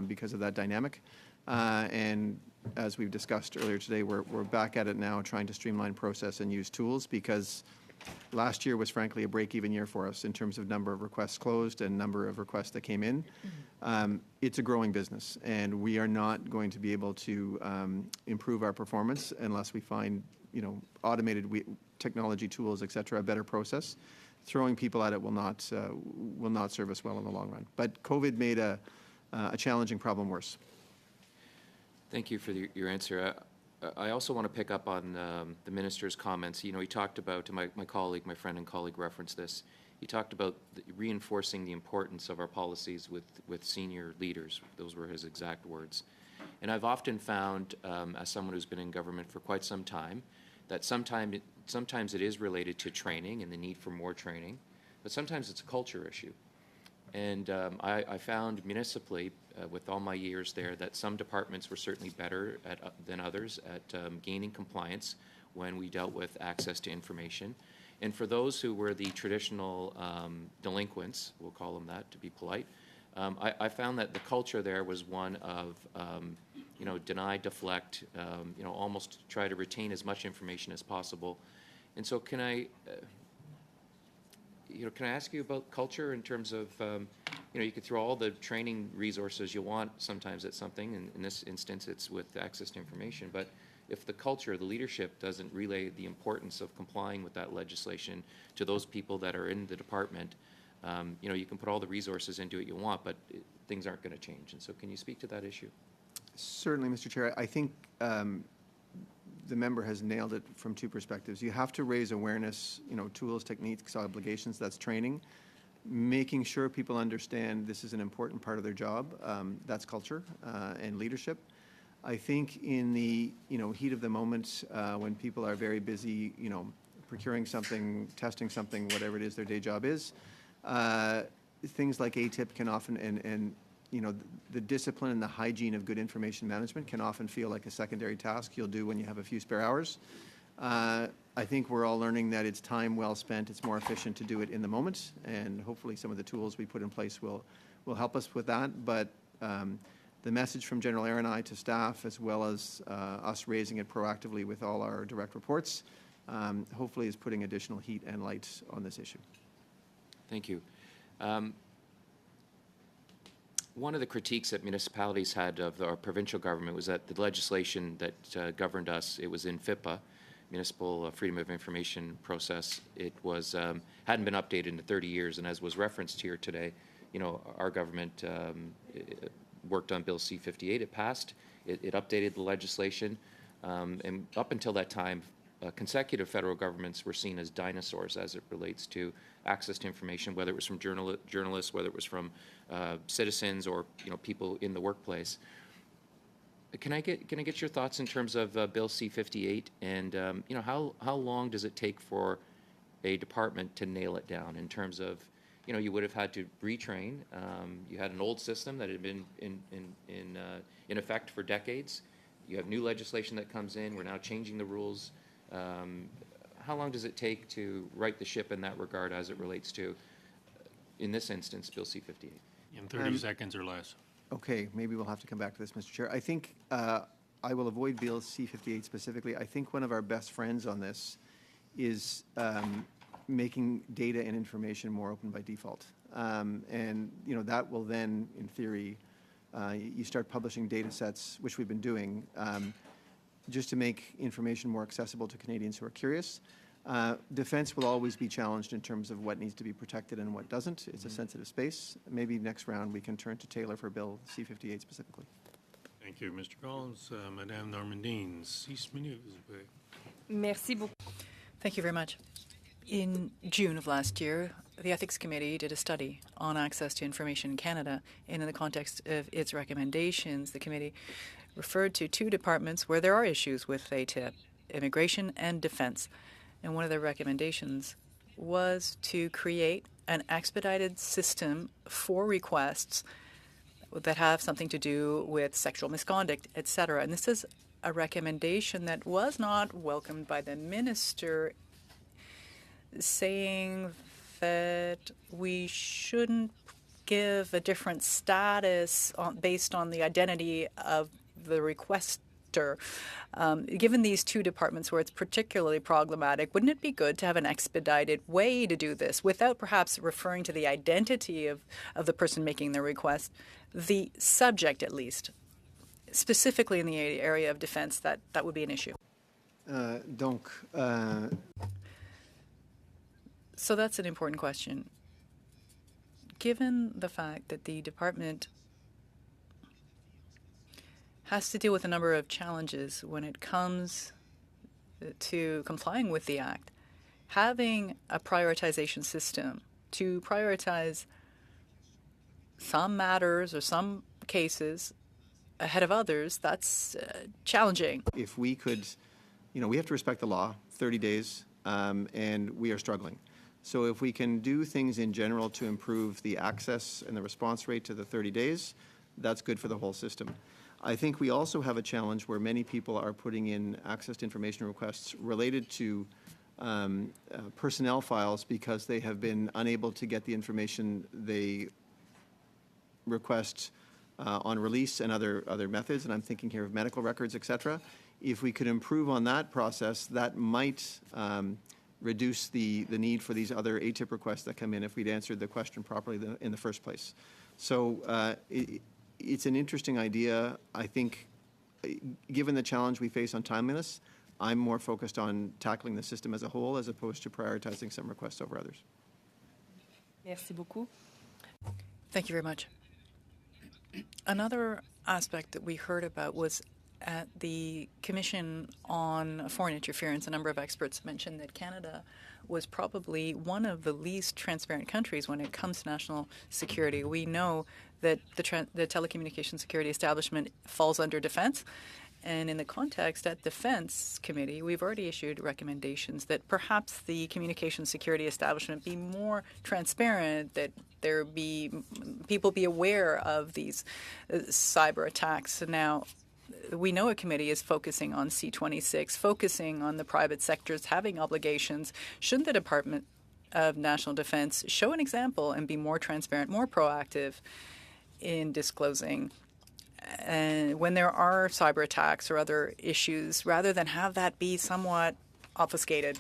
because of that dynamic. And as we've discussed earlier today, we're back at it now, trying to streamline process and use tools, because last year was frankly a break-even year for us in terms of number of requests closed and number of requests that came in. It's a growing business, and we are not going to be able to improve our performance unless we find automated technology tools, et cetera, a better process throwing people at it will not serve us well in the long run. But COVID made a challenging problem worse. Thank you for your answer. I also want to pick up on the minister's comments. You know, he talked about, my friend and colleague referenced this, he talked about reinforcing the importance of our policies with senior leaders. Those were his exact words. And I've often found, as someone who's been in government for quite some time, that sometimes it is related to training and the need for more training, but sometimes it's a culture issue. And I found municipally, with all my years there, that some departments were certainly better than others at gaining compliance when we dealt with access to information. And for those who were the traditional delinquents, we'll call them that to be polite, I found that the culture there was one of, deny, deflect, almost try to retain as much information as possible. And so can I ask you about culture in terms of, you could throw all the training resources you want sometimes at something, and in this instance it's with access to information, but if the culture, the leadership doesn't relay the importance of complying with that legislation to those people that are in the department, you can put all the resources into it you want, but things aren't going to change. And so can you speak to that issue? Certainly, Mr. Chair. I think the member has nailed it from two perspectives. You have to raise awareness, tools, techniques, obligations, that's training. Making sure people understand this is an important part of their job, that's culture and leadership. I think in the heat of the moment, when people are very busy, procuring something, testing something, whatever it is their day job is, things like ATIP can often, and the discipline and the hygiene of good information management can often feel like a secondary task you'll do when you have a few spare hours. I think we're all learning that it's time well spent. It's more efficient to do it in the moment, and hopefully some of the tools we put in place will help us with that. But the message from General Aaron and I to staff, as well as us raising it proactively with all our direct reports, hopefully is putting additional heat and light on this issue. Thank you. One of the critiques that municipalities had of our provincial government was that the legislation that governed us, it was in FIPA, Municipal Freedom of Information Process. It was hadn't been updated in 30 years, and as was referenced here today, our government worked on Bill C-58. It passed. It updated the legislation, and up until that time, consecutive federal governments were seen as dinosaurs as it relates to access to information, whether it was from journalists, whether it was from citizens or people in the workplace. Can I get your thoughts in terms of Bill C-58, and how long does it take for a department to nail it down in terms of you would have had to retrain. You had an old system that had been in effect for decades. You have new legislation that comes in. We're now changing the rules. How long does it take to right the ship in that regard as it relates to, in this instance, Bill C-58? In 30 seconds or less. Okay, maybe we'll have to come back to this, Mr. Chair. I think I will avoid Bill C-58 specifically. I think one of our best friends on this is making data and information more open by default. And that will then, in theory, you start publishing data sets, which we've been doing, just to make information more accessible to Canadians who are curious. Defense will always be challenged in terms of what needs to be protected and what doesn't. It's a sensitive space. Maybe next round we can turn to Taylor for Bill C-58 specifically. Thank you, Mr. Collins. Madame Normandine, 6 minutes. Merci beaucoup. Thank you very much. In June of last year, the Ethics Committee did a study on access to information in Canada, and in the context of its recommendations, the committee referred to two departments where there are issues with ATIP, immigration and defense. And one of their recommendations was to create an expedited system for requests that have something to do with sexual misconduct, etc. And this is a recommendation that was not welcomed by the minister, saying that we shouldn't give a different status based on the identity of the requester. Given these two departments where it's particularly problematic, wouldn't it be good to have an expedited way to do this without perhaps referring to the identity of the person making the request, the subject at least, specifically in the area of defense, that would be an issue? So that's an important question. Given the fact that the department has to deal with a number of challenges when it comes to complying with the Act, having a prioritization system to prioritize some matters or some cases ahead of others, that's challenging. If we could, we have to respect the law, 30 days, and we are struggling. So if we can do things in general to improve the access and the response rate to the 30 days, that's good for the whole system. I think we also have a challenge where many people are putting in access to information requests related to personnel files because they have been unable to get the information they request on release and other methods, and I'm thinking here of medical records, et cetera. If we could improve on that process, that might reduce the need for these other ATIP requests that come in if we'd answered the question properly in the first place. So it's an interesting idea. I think, given the challenge we face on timeliness, I'm more focused on tackling the system as a whole as opposed to prioritizing some requests over others. Merci beaucoup. Thank you very much. Another aspect that we heard about was at the Commission on Foreign Interference. A number of experts mentioned that Canada was probably one of the least transparent countries when it comes to national security. We know that the telecommunication security establishment falls under defense. And in the context at Defense Committee, we've already issued recommendations that perhaps the communication security establishment be more transparent, that people be aware of these cyber attacks. Now, we know a committee is focusing on C-26, focusing on the private sectors having obligations. Shouldn't the Department of National Defense show an example and be more transparent, more proactive in disclosing when there are cyber attacks or other issues, rather than have that be somewhat obfuscated?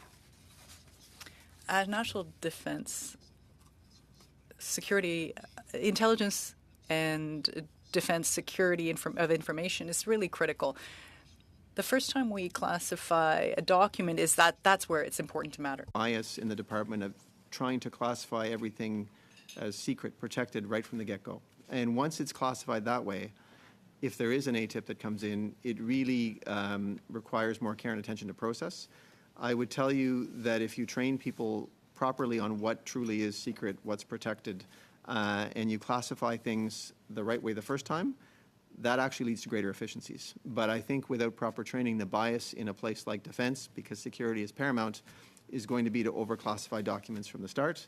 As national defense, security, intelligence and defense security of information is really critical. The first time we classify a document is that's where it's important to matter. Bias in the department of trying to classify everything as secret, protected right from the get-go. And once it's classified that way, if there is an ATIP that comes in, it really requires more care and attention to process. I would tell you that if you train people properly on what truly is secret, what's protected, and you classify things the right way the first time, that actually leads to greater efficiencies. But I think without proper training, the bias in a place like defense, because security is paramount, is going to be to overclassify documents from the start,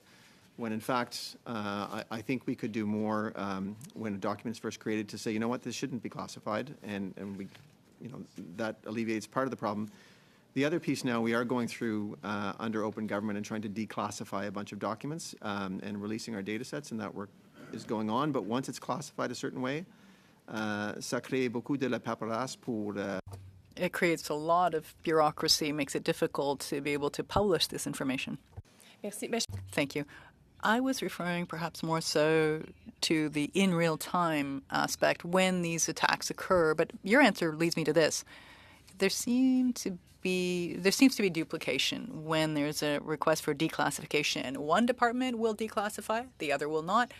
when in fact, I think we could do more when a document is first created to say, you know what, this shouldn't be classified, and we, that alleviates part of the problem. The other piece now, we are going through under open government and trying to declassify a bunch of documents and releasing our data sets, and that work is going on. But once it's classified a certain way, ça crée beaucoup de la paperasse pour... It creates a lot of bureaucracy, makes it difficult to be able to publish this information. Merci. Thank you. I was referring perhaps more so to the in real time aspect when these attacks occur, but your answer leads me to this. There seems to be duplication when there's a request for declassification. One department will declassify, the other will not,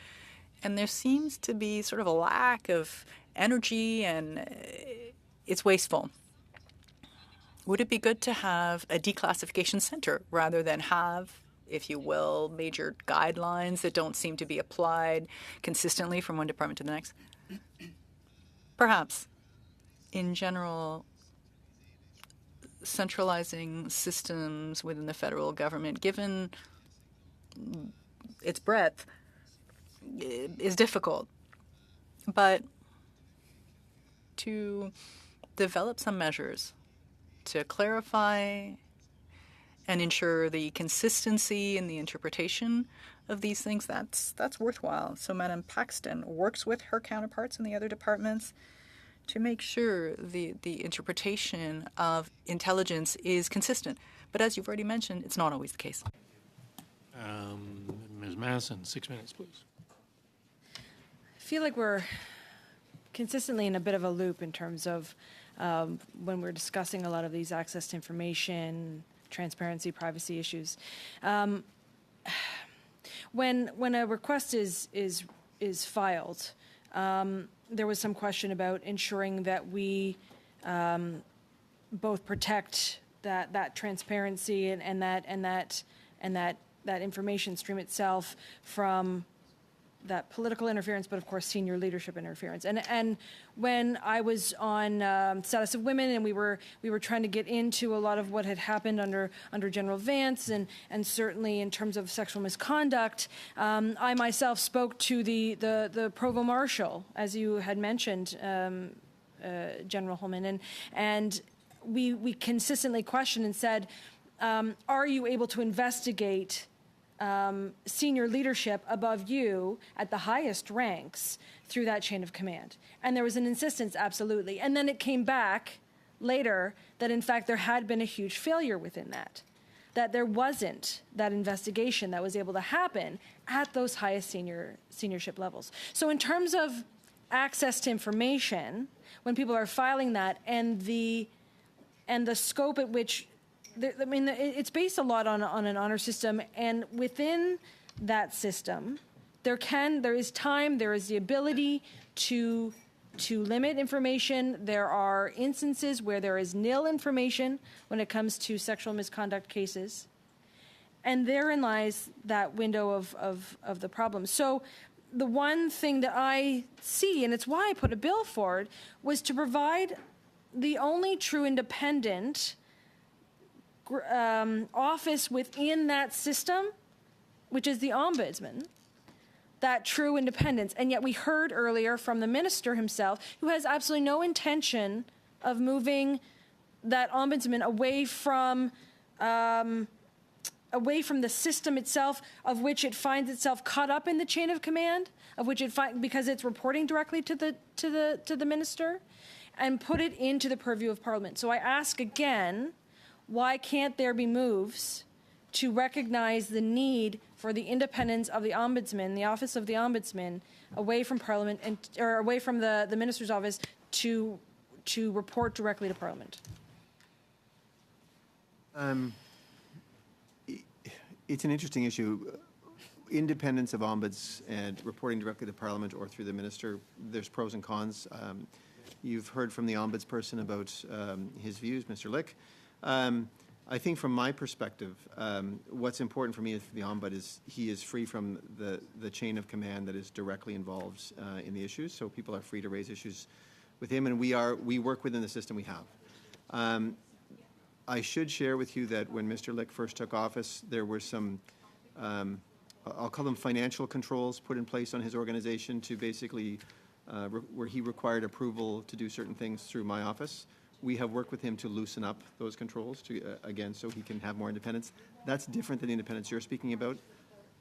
and there seems to be sort of a lack of energy, and it's wasteful. Would it be good to have a declassification center rather than have, if you will, major guidelines that don't seem to be applied consistently from one department to the next? Perhaps. In general, centralizing systems within the federal government, given its breadth, is difficult. But to develop some measures to clarify and ensure the consistency in the interpretation of these things, that's worthwhile. So Madam Paxton works with her counterparts in the other departments to make sure the interpretation of intelligence is consistent. But as you've already mentioned, it's not always the case. Ms. Masson, 6 minutes, please. I feel like we're consistently in a bit of a loop in terms of when we're discussing a lot of these access to information, transparency, privacy issues. when a request is filed, there was some question about ensuring that we both protect that transparency and that information stream itself from that political interference, but of course senior leadership interference. And when I was on Status of Women, and we were trying to get into a lot of what had happened under General Vance, and certainly in terms of sexual misconduct, I myself spoke to the Provost Marshal, as you had mentioned, General Holman, and we consistently questioned and said, are you able to investigate senior leadership above you at the highest ranks through that chain of command? And there was an insistence, absolutely. And then it came back later that, in fact, there had been a huge failure within that there wasn't that investigation that was able to happen at those highest seniorship levels. So in terms of access to information, when people are filing that, and the scope at which I mean, it's based a lot on an honor system, and within that system, there is time, there is the ability to limit information. There are instances where there is nil information when it comes to sexual misconduct cases, and therein lies that window of the problem. So the one thing that I see, and it's why I put a bill forward, was to provide the only true independent office within that system, which is the Ombudsman, that true independence. And yet we heard earlier from the minister himself, who has absolutely no intention of moving that Ombudsman away from the system itself, of which it finds itself caught up in the chain of command, of which because it's reporting directly to the minister, and put it into the purview of Parliament. So I ask again, why can't there be moves to recognize the need for the independence of the Ombudsman, the Office of the Ombudsman, away from Parliament or away from the Minister's office to report directly to Parliament? It's an interesting issue. Independence of ombuds and reporting directly to Parliament or through the Minister, there's pros and cons. You've heard from the ombudsperson about his views, Mr. Lick. I think from my perspective, what's important for me as the Ombud is he is free from the chain of command that is directly involved in the issues. So people are free to raise issues with him, and we work within the system we have. I should share with you that when Mr. Lick first took office, there were some, I'll call them financial controls put in place on his organization to basically, where he required approval to do certain things through my office. We have worked with him to loosen up those controls to, again, so he can have more independence. That's different than the independence you're speaking about.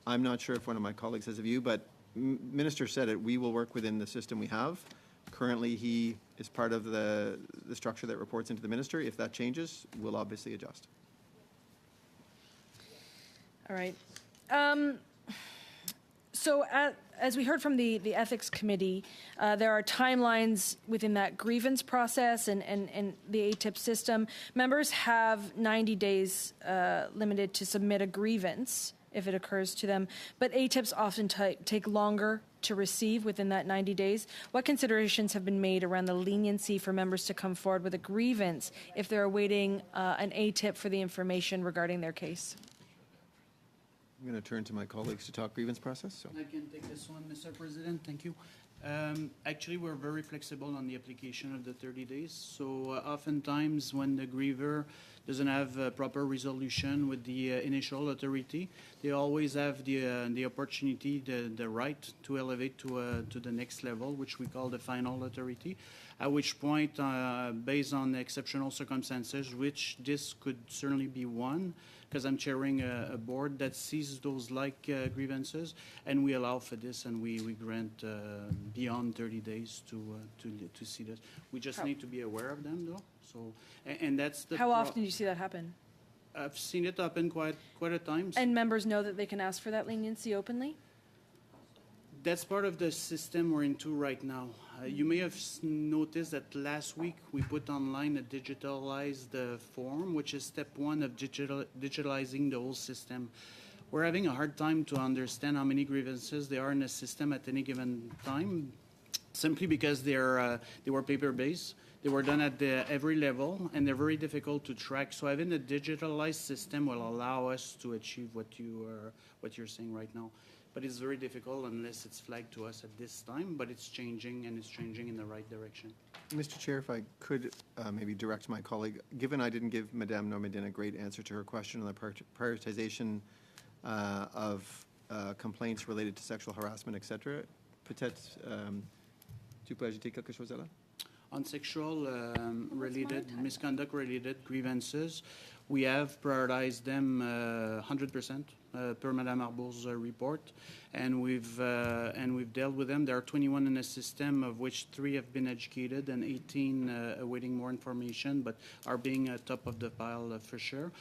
I'm not sure if one of my colleagues has a view, but Minister said it, we will work within the system we have. Currently, he is part of the structure that reports into the Minister. If that changes, we'll obviously adjust. All right. So as we heard from the Ethics Committee, there are timelines within that grievance process and the ATIP system. Members have 90 days limited to submit a grievance if it occurs to them, but ATIPs often take longer to receive within that 90 days. What considerations have been made around the leniency for members to come forward with a grievance if they're awaiting an ATIP for the information regarding their case? I'm going to turn to my colleagues to talk grievance process. So. I can take this one, Mr. President. Thank you. Actually, we're very flexible on the application of the 30 days. So oftentimes when the griever doesn't have a proper resolution with the initial authority, they always have the opportunity, the right to elevate to the next level, which we call the final authority, at which point, based on exceptional circumstances, which this could certainly be one, because I'm chairing a board that sees those grievances, and we allow for this, and we grant beyond 30 days to see this. We just need to be aware of them, though. So, and that's the. How often do you see that happen? I've seen it happen quite a times. And members know that they can ask for that leniency openly? That's part of the system we're into right now. You may have noticed that last week we put online a digitalized form, which is step one of digitalizing the whole system. we're having a hard time to understand how many grievances there are in the system at any given time, simply because they were paper-based. They were done at every level, and they're very difficult to track. So having a digitalized system will allow us to achieve what you're saying right now. But it's very difficult unless it's flagged to us at this time, but it's changing, and it's changing in the right direction. Mr. Chair, if I could maybe direct my colleague, given I didn't give Madame Normandin a great answer to her question on the prioritization of complaints related to sexual harassment, etc., peut-être tu peux ajouter quelque chose là? On sexual related, misconduct-related grievances, we have prioritized them 100% per Madame Arbeau's report, and we've dealt with them. There are 21 in the system, of which 3 have been educated and 18 awaiting more information, but are being top of the pile for sure.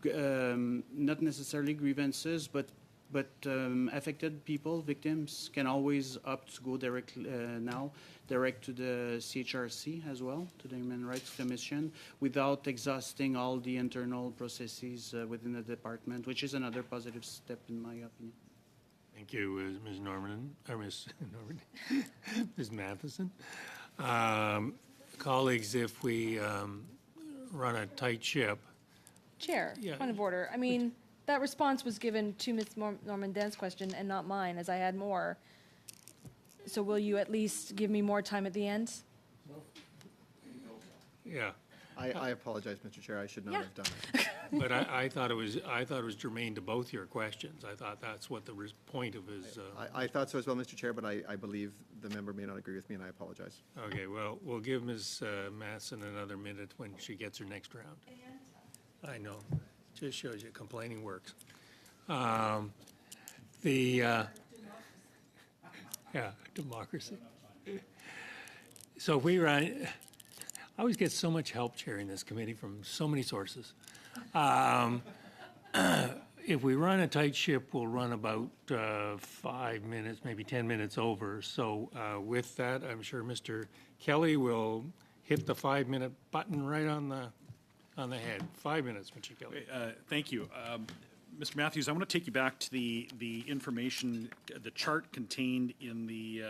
Not necessarily grievances, but affected people, victims, can always opt to go direct to the CHRC as well, to the Human Rights Commission, without exhausting all the internal processes within the department, which is another positive step in my opinion. Thank you, Ms. Norman, or Ms. Norman, Ms. Matheson. Colleagues, if we run a tight ship. Chair, Yeah. point of order. I mean, that response was given to Ms. Normandin's question and not mine, as I had more. So will you at least give me more time at the end? Yeah. I apologize, Mr. Chair. I should not have done it. But I thought it was germane to both your questions. I thought that's what the point of his. I thought so as well, Mr. Chair, but I believe the member may not agree with me, and I apologize. Okay, well, we'll give Ms. Matson another minute when she gets her next round. I know. Just shows you complaining works. Democracy. So if we run, I always get so much help chairing this committee from so many sources. If we run a tight ship, we'll run about 5 minutes, maybe 10 minutes over. So with that, I'm sure Mr. Kelly will hit the 5-minute button right on the head. 5 minutes, Mr. Kelly. Thank you. Mr. Matthews, I want to take you back to the information, the chart contained in the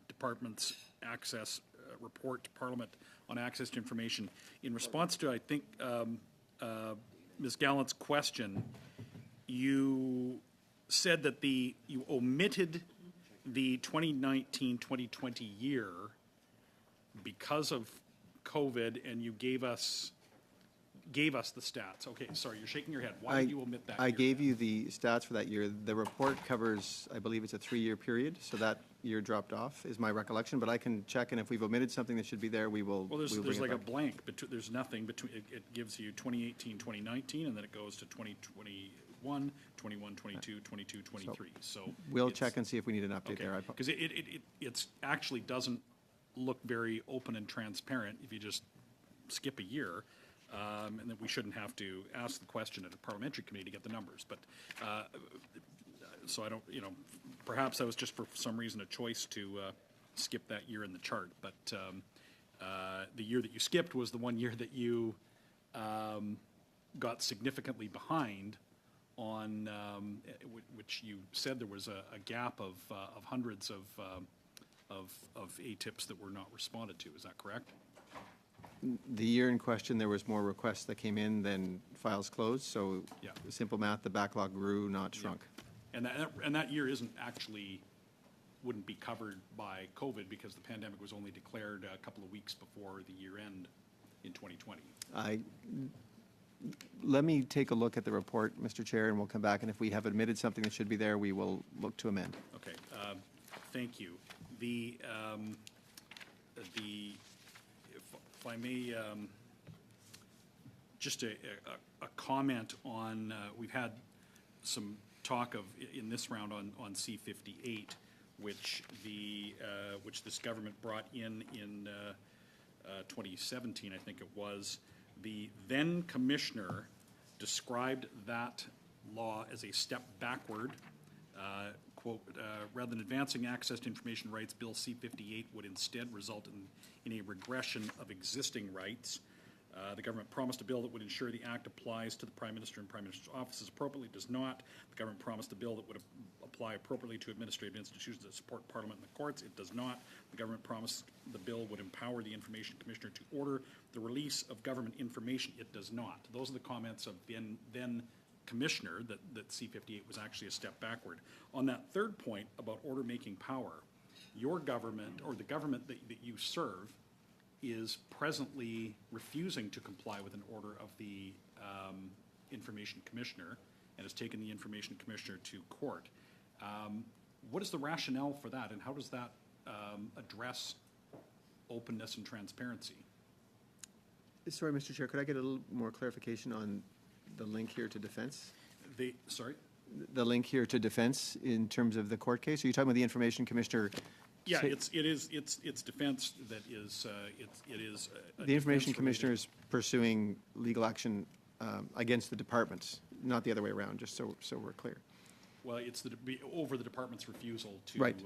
department's access report to Parliament on access to information. In response to, I think, Ms. Gallant's question, you said that you omitted the 2019-2020 year because of COVID, and you gave us the stats. Okay, sorry, you're shaking your head. Why did you omit that I year? gave you the stats for that year. The report covers, I believe it's a 3-year period, so that year dropped off, is my recollection, but I can check, and if we've omitted something that should be there, we will. Well, there's bring it like a back. blank, but there's nothing between, it gives you 2018, 2019, and then it goes to 2021, 21, 22, 22, 23. So We'll check and see if we need an update there. Because it's actually doesn't look very open and transparent if you just skip a year. And that we shouldn't have to ask the question at a parliamentary committee to get the numbers. But so I don't, perhaps that was just for some reason a choice to skip that year in the chart. But the year that you skipped was the one year that you got significantly behind on, which you said there was a gap of hundreds of ATIPs that were not responded to. Is that correct? The year in question, there was more requests that came in than files closed, so simple math, the backlog grew, not shrunk. And that year wouldn't be covered by COVID because the pandemic was only declared a couple of weeks before the year end in 2020. Let me take a look at the report, Mr. Chair, and we'll come back, and if we have admitted something that should be there, we will look to amend. Okay, thank you. If I may, just a comment on, we've had some talk of in this round on C-58, which this government brought in 2017, I think it was. The then commissioner described that law as a step backward. Quote, rather than advancing access to information rights, Bill C-58 would instead result in a regression of existing rights. The government promised a bill that would ensure the act applies to the Prime Minister and Prime Minister's offices appropriately. It does not. The government promised a bill that would apply appropriately to administrative institutions that support Parliament and the courts. It does not. The government promised the bill would empower the Information Commissioner to order the release of government information. It does not. Those are the comments of then Commissioner that C-58 was actually a step backward. On that third point about order-making power, your government, or the government that you serve, is presently refusing to comply with an order of the Information Commissioner and has taken the Information Commissioner to court. What is the rationale for that, and how does that address openness and transparency? Sorry, Mr. Chair, could I get a little more clarification on the link here to defense? Sorry? The link here to defense in terms of the court case? Are you talking about the Information Commissioner? Yeah, it's defense that is, it is. The Information Commissioner is pursuing legal action against the department, not the other way around, just so we're clear. Well, it's over the department's refusal to. Right,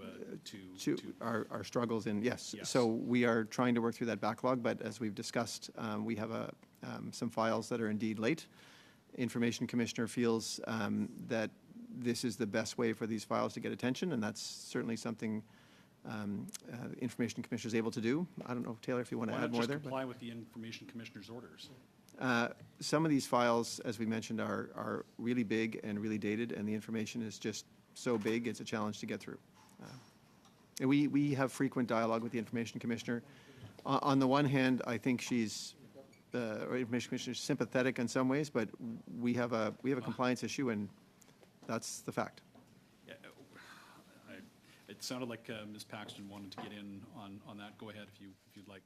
to our struggles in, yes. So we are trying to work through that backlog, but as we've discussed, we have some files that are indeed late. Information Commissioner feels that this is the best way for these files to get attention, and that's certainly something the Information Commissioner is able to do. I don't know, Taylor, if you want to add more there. Why not just comply with the Information Commissioner's orders? Some of these files, as we mentioned, are really big and really dated, and the information is just so big, it's a challenge to get through. And we have frequent dialogue with the Information Commissioner. On the one hand, I think she's, or Information Commissioner is sympathetic in some ways, but we have a compliance issue, and that's the fact. It sounded like Ms. Paxton wanted to get in on that. Go ahead if you'd like.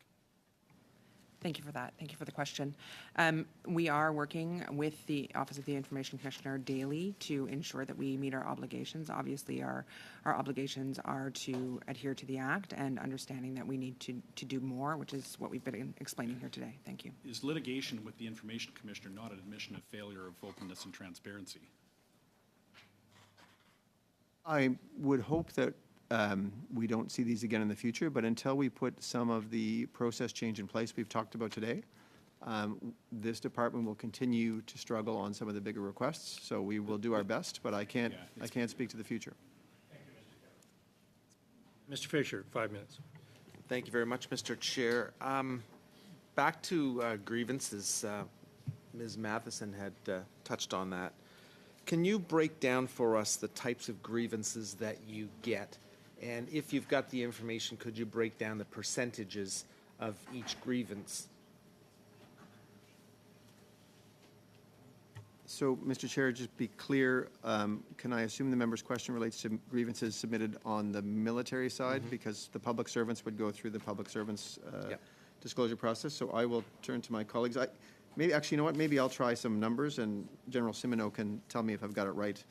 Thank you for that. Thank you for the question. We are working with the Office of the Information Commissioner daily to ensure that we meet our obligations. Obviously, our obligations are to adhere to the Act and understanding that we need to do more, which is what we've been explaining here today. Thank you. Is litigation with the Information Commissioner not an admission of failure of openness and transparency? I would hope that we don't see these again in the future, but until we put some of the process change in place we've talked about today, this department will continue to struggle on some of the bigger requests. So we will do our best, but I can't speak to the future. Mr. Fisher, 5 minutes. Thank you very much, Mr. Chair. Back to grievances. Ms. Matheson had touched on that. Can you break down for us the types of grievances that you get? And if you've got the information, could you break down the percentages of each grievance? So, Mr. Chair, just be clear, can I assume the member's question relates to grievances submitted on the military side? Mm-hmm. Because the public servants would go through the public servants disclosure process. So I will turn to my colleagues. Maybe, actually, you know what? Maybe I'll try some numbers, and General Simoneau can tell me if I've got it right.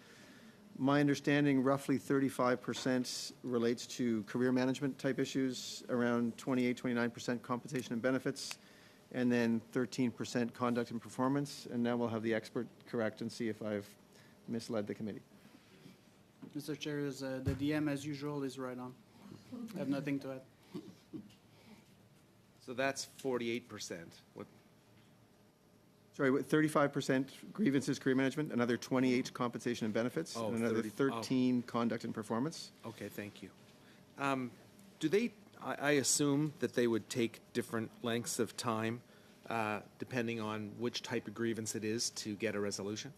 My understanding, roughly 35% relates to career management type issues, around 28-29% compensation and benefits, and then 13% conduct and performance. And now we'll have the expert correct and see if I've misled the committee. Mr. Chair, the DM, as usual, is right on. I have nothing to add. So that's 48%. Sorry, 35% grievances, career management, another 28 compensation and benefits, and another 13 conduct and performance. Okay, thank you. Do they, I assume that they would take different lengths of time depending on which type of grievance it is to get a resolution?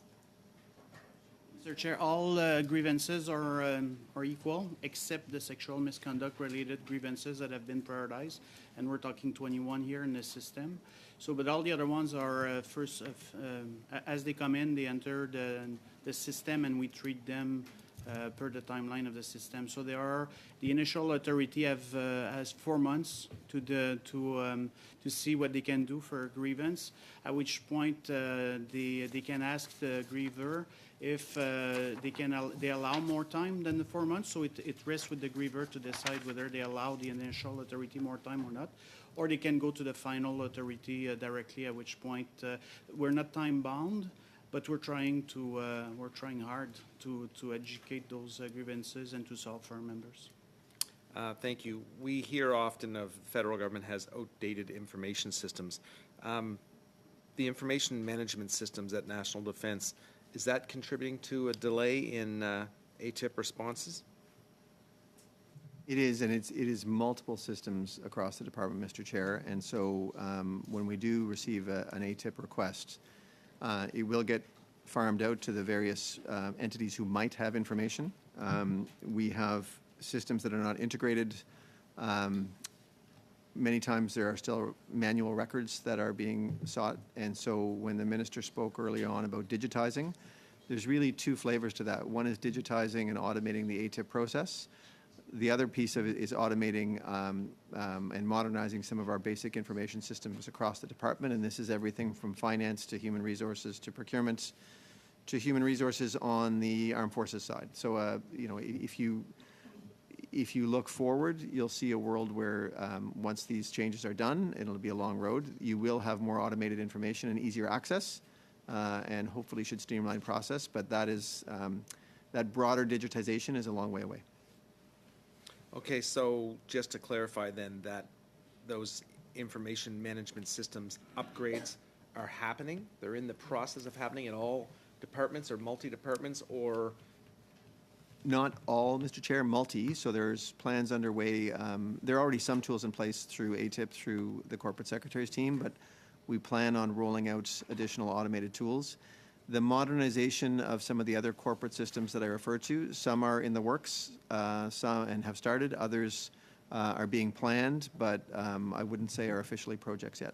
Mr. Chair, all grievances are equal, except the sexual misconduct-related grievances that have been prioritized, and we're talking 21 here in the system. So, but all the other ones are first, as they come in, they enter the system, and we treat them per the timeline of the system. So the initial authority has 4 months to see what they can do for a grievance. At which point they can ask the griever if they allow more time than the 4 months. So it rests with the griever to decide whether they allow the initial authority more time or not, or they can go to the final authority directly. At which point we're not time bound, but we're trying hard to educate those grievances and to solve for our members. Thank you. We hear often of the federal government has outdated information systems. the information management systems at National Defense, is that contributing to a delay in ATIP responses? It is, and it is multiple systems across the department, Mr. Chair. And so when we do receive an ATIP request, it will get farmed out to the various entities who might have information. We have systems that are not integrated. Many times there are still manual records that are being sought. And so when the minister spoke early on about digitizing, there's really two flavors to that. One is digitizing and automating the ATIP process. The other piece of it is automating and modernizing some of our basic information systems across the department. And this is everything from finance to human resources to procurement to human resources on the armed forces side. So, you know, if you look forward, you'll see a world where once these changes are done, it'll be a long road. You will have more automated information and easier access, and hopefully should streamline process. But that is that broader digitization is a long way away. Okay, so just to clarify then, that those information management systems upgrades are happening? They're in the process of happening in all departments or multi-departments, or? Not all, Mr. Chair, multi. So there's plans underway. There are already some tools in place through ATIP, through the corporate secretary's team, but we plan on rolling out additional automated tools. The modernization of some of the other corporate systems that I referred to, some are in the works, some and have started. Others are being planned, but I wouldn't say are officially projects yet.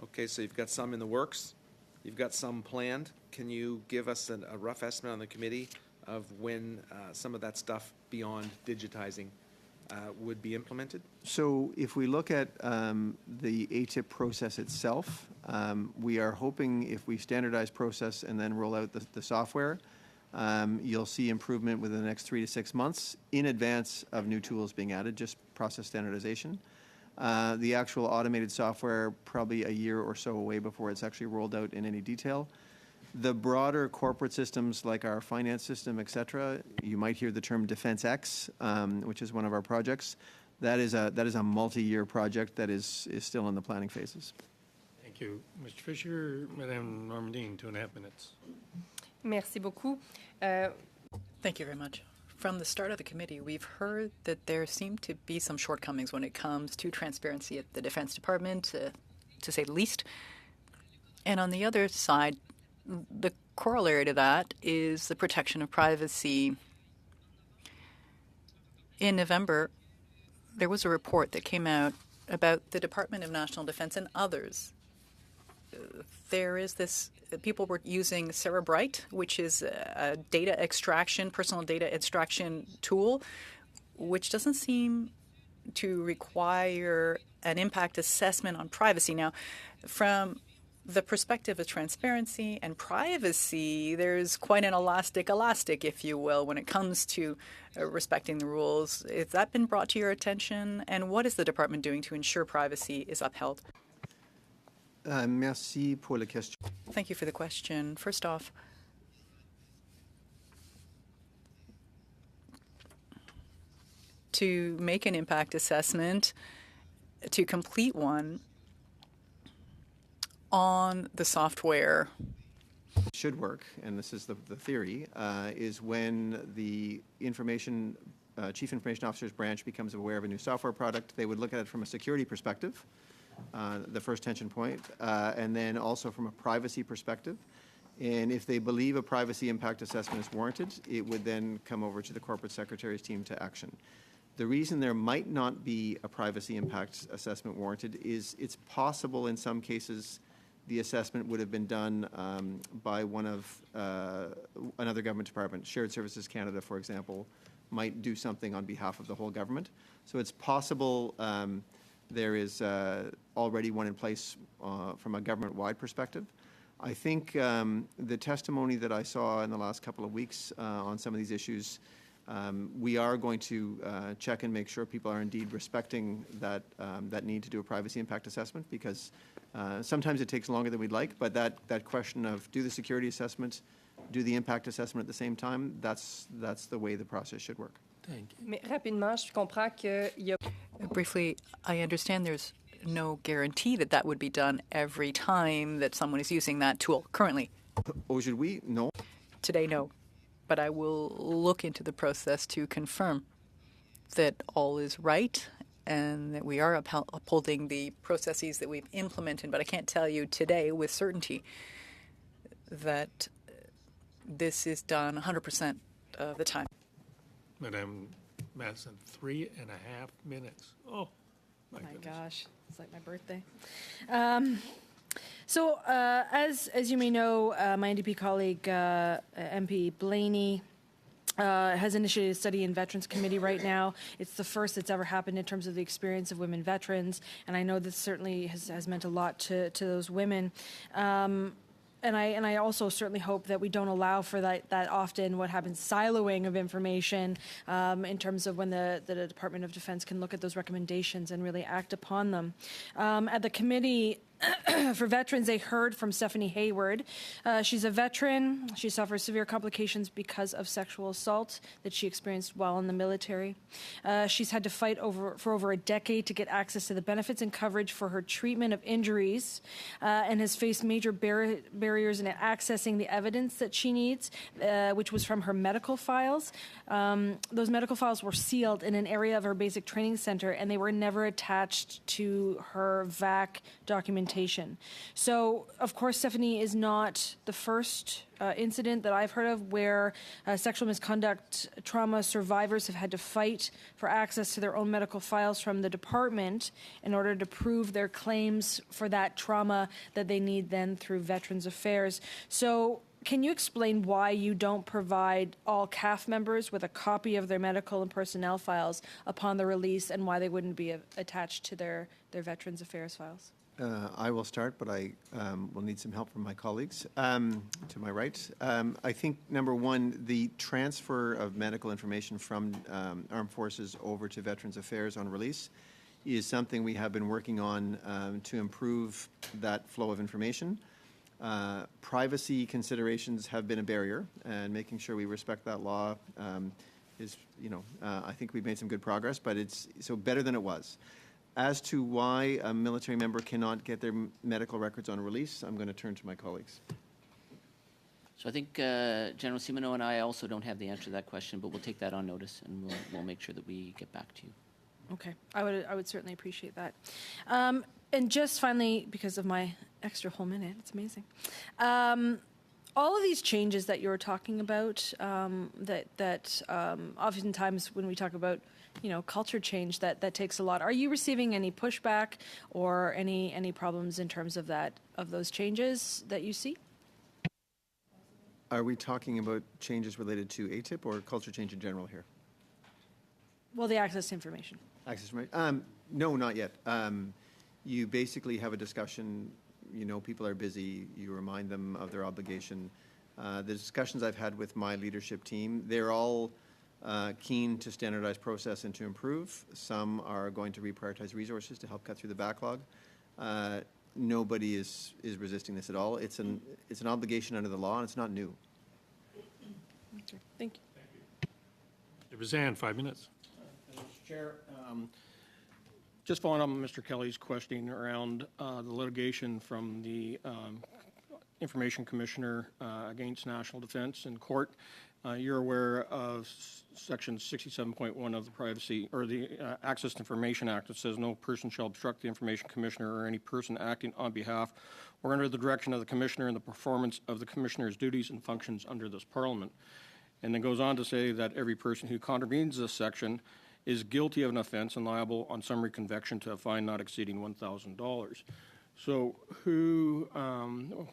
Okay, so you've got some in the works, you've got some planned. Can you give us a rough estimate on the committee of when some of that stuff beyond digitizing would be implemented? So if we look at the ATIP process itself, we are hoping if we standardize process and then roll out the software, you'll see improvement within the next 3 to 6 months in advance of new tools being added, just process standardization. The actual automated software, probably a year or so away before it's actually rolled out in any detail. The broader corporate systems like our finance system, et cetera, you might hear the term Defense X, which is one of our projects. That is a multi-year project that is still in the planning phases. Thank you. Mr. Fisher, Madame Normandine, 2.5 minutes. Merci beaucoup. Thank you very much. From the start of the committee, we've heard that there seem to be some shortcomings when it comes to transparency at the Defense Department, to say the least. And on the other side, the corollary to that is the protection of privacy. In November, there was a report that came out about the Department of National Defense and others. There is this, people were using Cerebrite, which is a data extraction, personal data extraction tool, which doesn't seem to require an impact assessment on privacy. Now, from the perspective of transparency and privacy, there's quite an elastic, if you will, when it comes to respecting the rules. Has that been brought to your attention? And what is the department doing to ensure privacy is upheld? Merci pour la question. Thank you for the question. First off, to make an impact assessment, to complete one on the software. Should work, and this is the theory, is when the Chief Information Officer's branch becomes aware of a new software product, they would look at it from a security perspective, the first tension point, and then also from a privacy perspective. And if they believe a privacy impact assessment is warranted, it would then come over to the Corporate Secretary's team to action. The reason there might not be a privacy impact assessment warranted is it's possible in some cases the assessment would have been done by one of another government department. Shared Services Canada, for example, might do something on behalf of the whole government. So it's possible there is already one in place from a government-wide perspective. I think the testimony that I saw in the last couple of weeks on some of these issues, we are going to check and make sure people are indeed respecting that need to do a privacy impact assessment, because sometimes it takes longer than we'd like, but that question of do the security assessment, do the impact assessment at the same time, that's the way the process should work. Mais rapidement, je comprends qu'il y a... Briefly, I understand there's no guarantee that that would be done every time that someone is using that tool currently. Oh, should we? No. Today, no. But I will look into the process to confirm that all is right and that we are upholding the processes that we've implemented. But I can't tell you today with certainty that this is done 100% of the time. Madame Madsen, 3.5 minutes. Oh, my goodness. Gosh, it's like my birthday. So, as you may know, my NDP colleague, MP Blaney, has initiated a study in Veterans Committee right now. It's the first that's ever happened in terms of the experience of women veterans, and I know this certainly has meant a lot to those women. And I also certainly hope that we don't allow for that often what happens siloing of information in terms of when the Department of Defense can look at those recommendations and really act upon them. At the committee for veterans, they heard from Stephanie Hayward. She's a veteran. She suffers severe complications because of sexual assault that she experienced while in the military. She's had to fight for over a decade to get access to the benefits and coverage for her treatment of injuries and has faced major barriers in accessing the evidence that she needs, which was from her medical files. Those medical files were sealed in an area of her basic training center, and they were never attached to her VAC documentation. So, of course, Stephanie is not the first incident that I've heard of where sexual misconduct trauma survivors have had to fight for access to their own medical files from the department in order to prove their claims for that trauma that they need then through Veterans Affairs. So, can you explain why you don't provide all CAF members with a copy of their medical and personnel files upon the release, and why they wouldn't be attached to their Veterans Affairs files? I will start, but I will need some help from my colleagues to my right. I think, number one, the transfer of medical information from Armed Forces over to Veterans Affairs on release is something we have been working on to improve that flow of information. Privacy considerations have been a barrier, and making sure we respect that law is, I think we've made some good progress, but it's so better than it was. As to why a military member cannot get their medical records on release, I'm going to turn to my colleagues. So I think General Simoneau and I also don't have the answer to that question, but we'll take that on notice and we'll make sure that we get back to you. Okay, I would certainly appreciate that. And just finally, because of my extra whole minute, it's amazing. All of these changes that you're talking about, that oftentimes when we talk about culture change, that takes a lot. Are you receiving any pushback or any problems in terms of those changes that you see? Are we talking about changes related to ATIP or culture change in general here? Well, the access to information. Access to information? No, not yet. You basically have a discussion. People are busy. You remind them of their obligation. The discussions I've had with my leadership team, they're all keen to standardize process and to improve. Some are going to reprioritize resources to help cut through the backlog. Nobody is resisting this at all. It's an obligation under the law, and it's not new. Okay. Thank you. Mr. Bazan, 5 minutes. Mr. Chair, just following up on Mr. Kelly's questioning around the litigation from the Information Commissioner against National Defense in court. You're aware of Section 67.1 of the Privacy or the Access to Information Act that says no person shall obstruct the Information Commissioner or any person acting on behalf or under the direction of the Commissioner in the performance of the Commissioner's duties and functions under this Parliament. And then goes on to say that every person who contravenes this section is guilty of an offence and liable on summary conviction to a fine not exceeding $1,000. So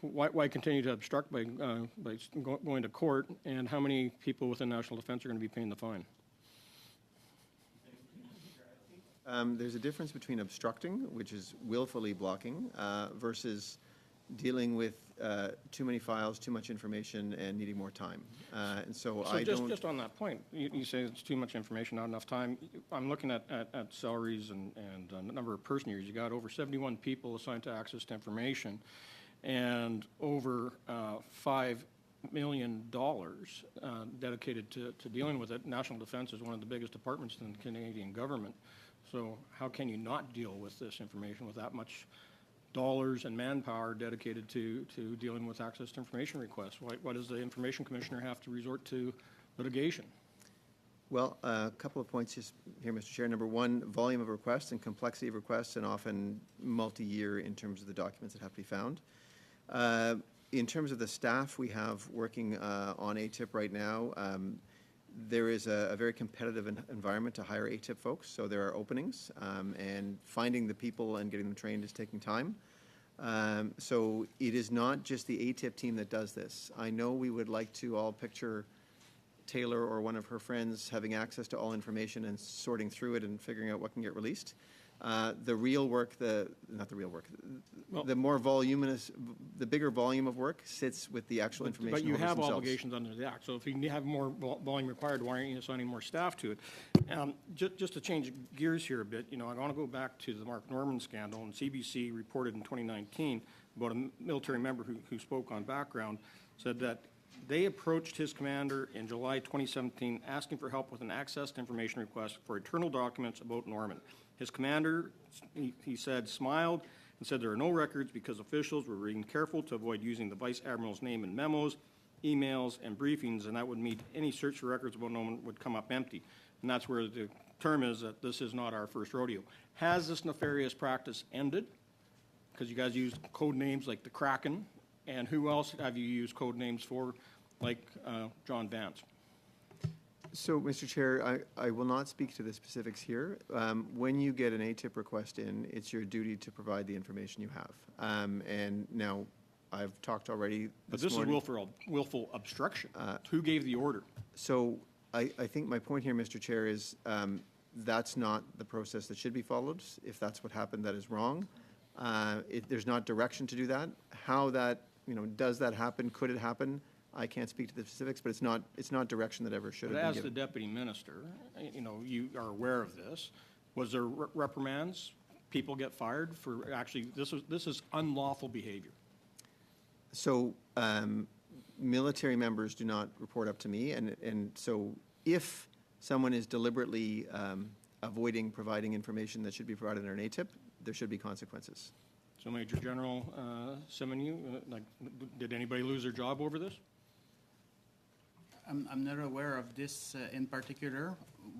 why continue to obstruct by going to court, and how many people within National Defense are going to be paying the fine? There's a difference between obstructing, which is willfully blocking, versus dealing with too many files, too much information, and needing more time. And so I don't... Just on that point, you say it's too much information, not enough time. I'm looking at salaries and the number of person years. You got over 71 people assigned to access to information, and over $5 million dedicated to dealing with it. National Defense is one of the biggest departments in the Canadian government. So how can you not deal with this information with that much dollars and manpower dedicated to dealing with access to information requests? Why does the Information Commissioner have to resort to litigation? Well, a couple of points here, Mr. Chair. Number one, volume of requests and complexity of requests, and often multi-year in terms of the documents that have to be found. In terms of the staff we have working on ATIP right now, there is a very competitive environment to hire ATIP folks, so there are openings, and finding the people and getting them trained is taking time. So it is not just the ATIP team that does this. I know we would like to all picture Taylor or one of her friends having access to all information and sorting through it and figuring out what can get released. The real work, the more voluminous, the bigger volume of work sits with the actual information But you holders have themselves. obligations under the Act. So if you have more volume required, why aren't you assigning more staff to it? Just to change gears here a bit, I want to go back to the Mark Norman scandal. And CBC reported in 2019 about a military member who spoke on background, said that they approached his commander in July 2017 asking for help with an access to information request for internal documents about Norman. His commander, he said, smiled and said there are no records because officials were being careful to avoid using the Vice Admiral's name in memos, emails, and briefings, and that would mean any search for records about Norman would come up empty. And that's where the term is that this is not our first rodeo. Has this nefarious practice ended? Because you guys used code names like the Kraken, and who else have you used code names for, like John Vance? So, Mr. Chair, I will not speak to the specifics here. When you get an ATIP request in, it's your duty to provide the information you have. And now, I've talked already But this morning. is willful obstruction. Who gave the order? So, I think my point here, Mr. Chair, is that's not the process that should be followed. If that's what happened, that is wrong. There's not direction to do that. How that, does that happen? Could it happen? I can't speak to the specifics, but it's not direction that ever should have But been as the given. deputy minister, you are aware of this. Was there reprimands? People get fired for actually, this is unlawful behavior. So military members do not report up to me, and so if someone is deliberately avoiding providing information that should be provided in an ATIP, there should be consequences. So Major General Simonu, did anybody lose their job over this? I'm not aware of this in particular.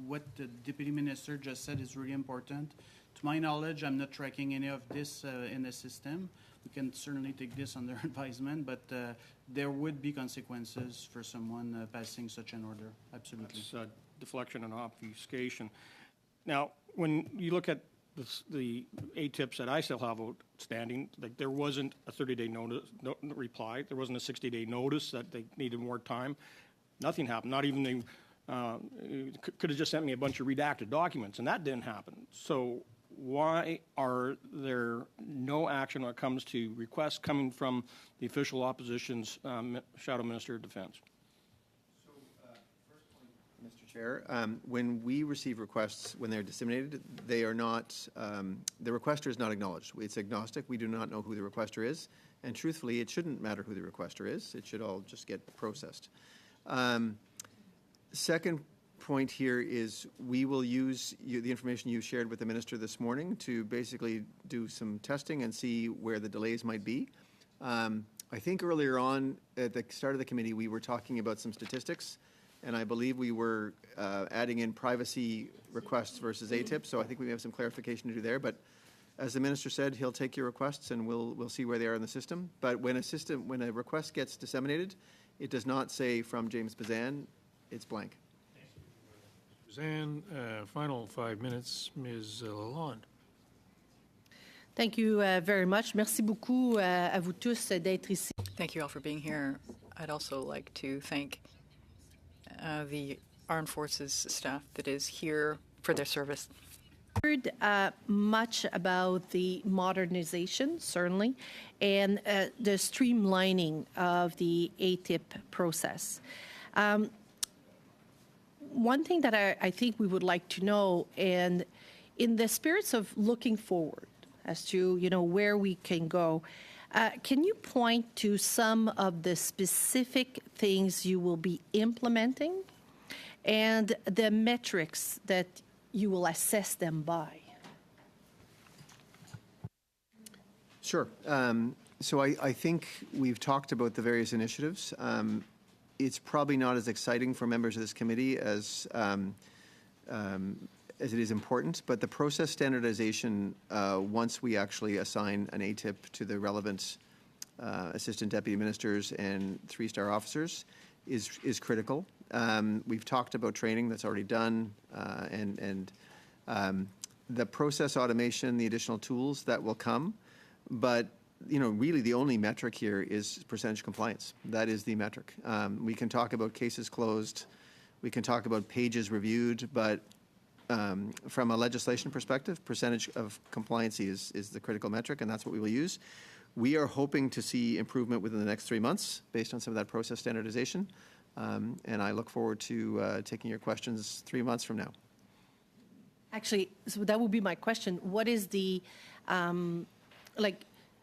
What the Deputy Minister just said is really important. To my knowledge, I'm not tracking any of this in the system. We can certainly take this under advisement, but there would be consequences for someone passing such an order, absolutely. It's deflection and obfuscation. Now, when you look at the ATIPs that I still have outstanding, like there wasn't a 30-day notice reply. There wasn't a 60-day notice that they needed more time. Nothing happened. Not even they could have just sent me a bunch of redacted documents, and that didn't happen. So why are there no action when it comes to requests coming from the official opposition's Shadow Minister of Defense? Mr. Chair, when we receive requests, when they're disseminated, they are not, the requester is not acknowledged. It's agnostic. We do not know who the requester is. And truthfully, it shouldn't matter who the requester is. It should all just get processed. Second point here is we will use the information you shared with the minister this morning to basically do some testing and see where the delays might be. I think earlier on at the start of the committee, we were talking about some statistics, and I believe we were adding in privacy requests versus ATIP, so I think we have some clarification to do there. But as the minister said, he'll take your requests and we'll see where they are in the system. But when a request gets disseminated, it does not say from James Bazan, it's blank. Suzanne, final 5 minutes, Ms. Lalonde. Thank you very much. Merci beaucoup à vous tous d'être ici. Thank you all for being here. I'd also like to thank the Armed Forces staff that is here for their service. Heard much about the modernization, certainly, and the streamlining of the ATIP process. One thing that I think we would like to know, and in the spirits of looking forward as to where we can go, can you point to some of the specific things you will be implementing and the metrics that you will assess them by? Sure. So I think we've talked about the various initiatives. It's probably not as exciting for members of this committee as it is important, but the process standardization, once we actually assign an ATIP to the relevant assistant deputy ministers and three-star officers, is critical. We've talked about training that's already done, and the process automation, the additional tools that will come, but really the only metric here is percentage compliance. That is the metric. We can talk about cases closed, we can talk about pages reviewed, but from a legislation perspective, percentage of compliancy is the critical metric, and that's what we will use. We are hoping to see improvement within the next 3 months based on some of that process standardization, and I look forward to taking your questions 3 months from now. Actually, so that would be my question. What is the,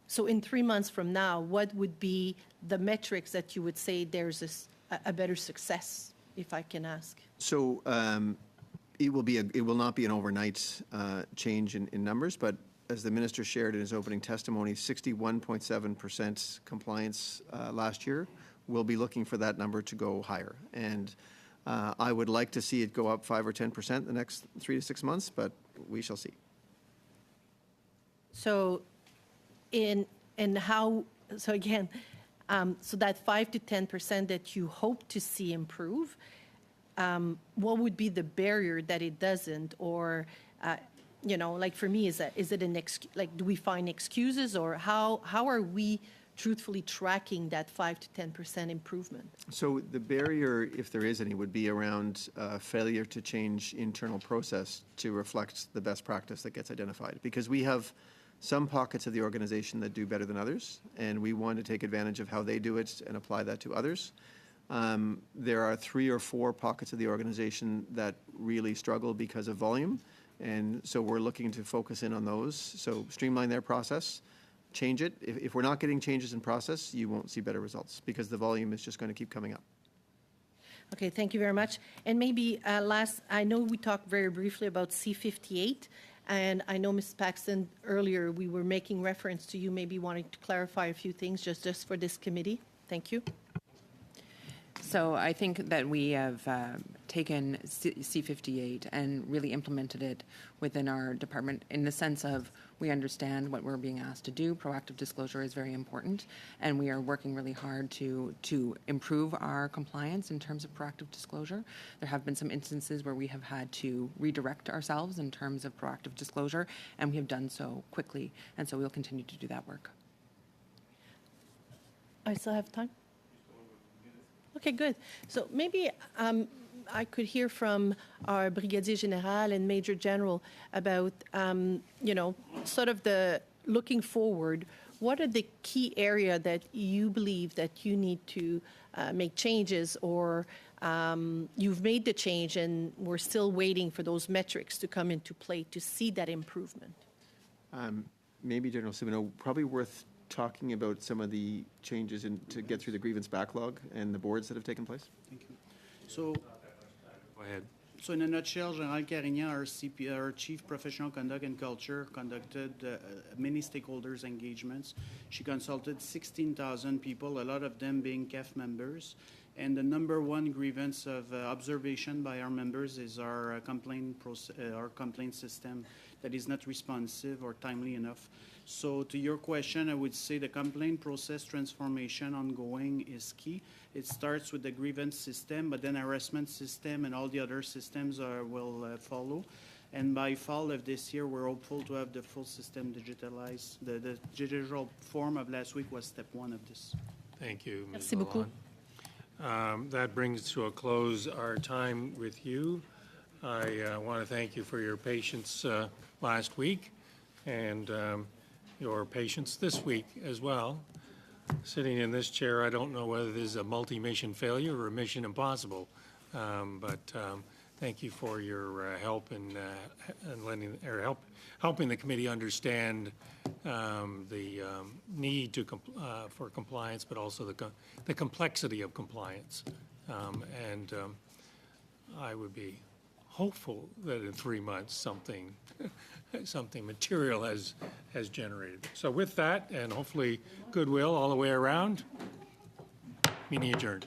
so in 3 months from now, what would be the metrics that you would say there's a better success, if I can ask? So it will not be an overnight change in numbers, but as the minister shared in his opening testimony, 61.7% compliance last year. We'll be looking for that number to go higher. And I would like to see it go up 5 or 10% the next 3 to 6 months, but we shall see. So so again, so that 5 to 10% that you hope to see improve, what would be the barrier that it doesn't? Or, like for me, is it do we find excuses, or how are we truthfully tracking that 5 to 10% improvement? So the barrier, if there is any, would be around failure to change internal process to reflect the best practice that gets identified. Because we have some pockets of the organization that do better than others, and we want to take advantage of how they do it and apply that to others. There are 3 or 4 pockets of the organization that really struggle because of volume, and so we're looking to focus in on those. So streamline their process, change it. If we're not getting changes in process, you won't see better results because the volume is just going to keep coming up. Okay, thank you very much. And maybe last, I know we talked very briefly about C-58, and I know, Ms. Paxton, earlier we were making reference to you maybe wanting to clarify a few things just for this committee. Thank you. So I think that we have taken C-58 and really implemented it within our department in the sense of we understand what we're being asked to do. Proactive disclosure is very important, and we are working really hard to improve our compliance in terms of proactive disclosure. There have been some instances where we have had to redirect ourselves in terms of proactive disclosure, and we have done so quickly, and so we'll continue to do that work. I still have time? Okay, good. So maybe I could hear from our Brigadier General and Major General about, sort of the looking forward. What are the key area that you believe that you need to make changes, or you've made the change and we're still waiting for those metrics to come into play to see that improvement? Maybe General Simoneau, probably worth talking about some of the changes to get through the grievance backlog and the boards that have taken place? Thank you. So, Go ahead. So in a nutshell, General Carignan, our Chief Professional Conduct and Culture, conducted many stakeholders engagements. She consulted 16,000 people, a lot of them being CAF members. And the number one grievance of observation by our members is our complaint system that is not responsive or timely enough. So to your question, I would say the complaint process transformation ongoing is key. It starts with the grievance system, but then harassment system and all the other systems will follow. And by fall of this year, we're hopeful to have the full system digitalized. The digital form of last week was step 1 of this. Thank you, Ms. Merci beaucoup. That brings to a close our time with you. I want to thank you for your patience last week and your patience this week as well. Sitting in this chair, I don't know whether this is a multi-mission failure or a mission impossible, but thank you for your help in helping the committee understand the need for compliance, but also the complexity of compliance. I would be hopeful that in 3 months something material has generated. So with that, and hopefully goodwill all the way around, meeting adjourned.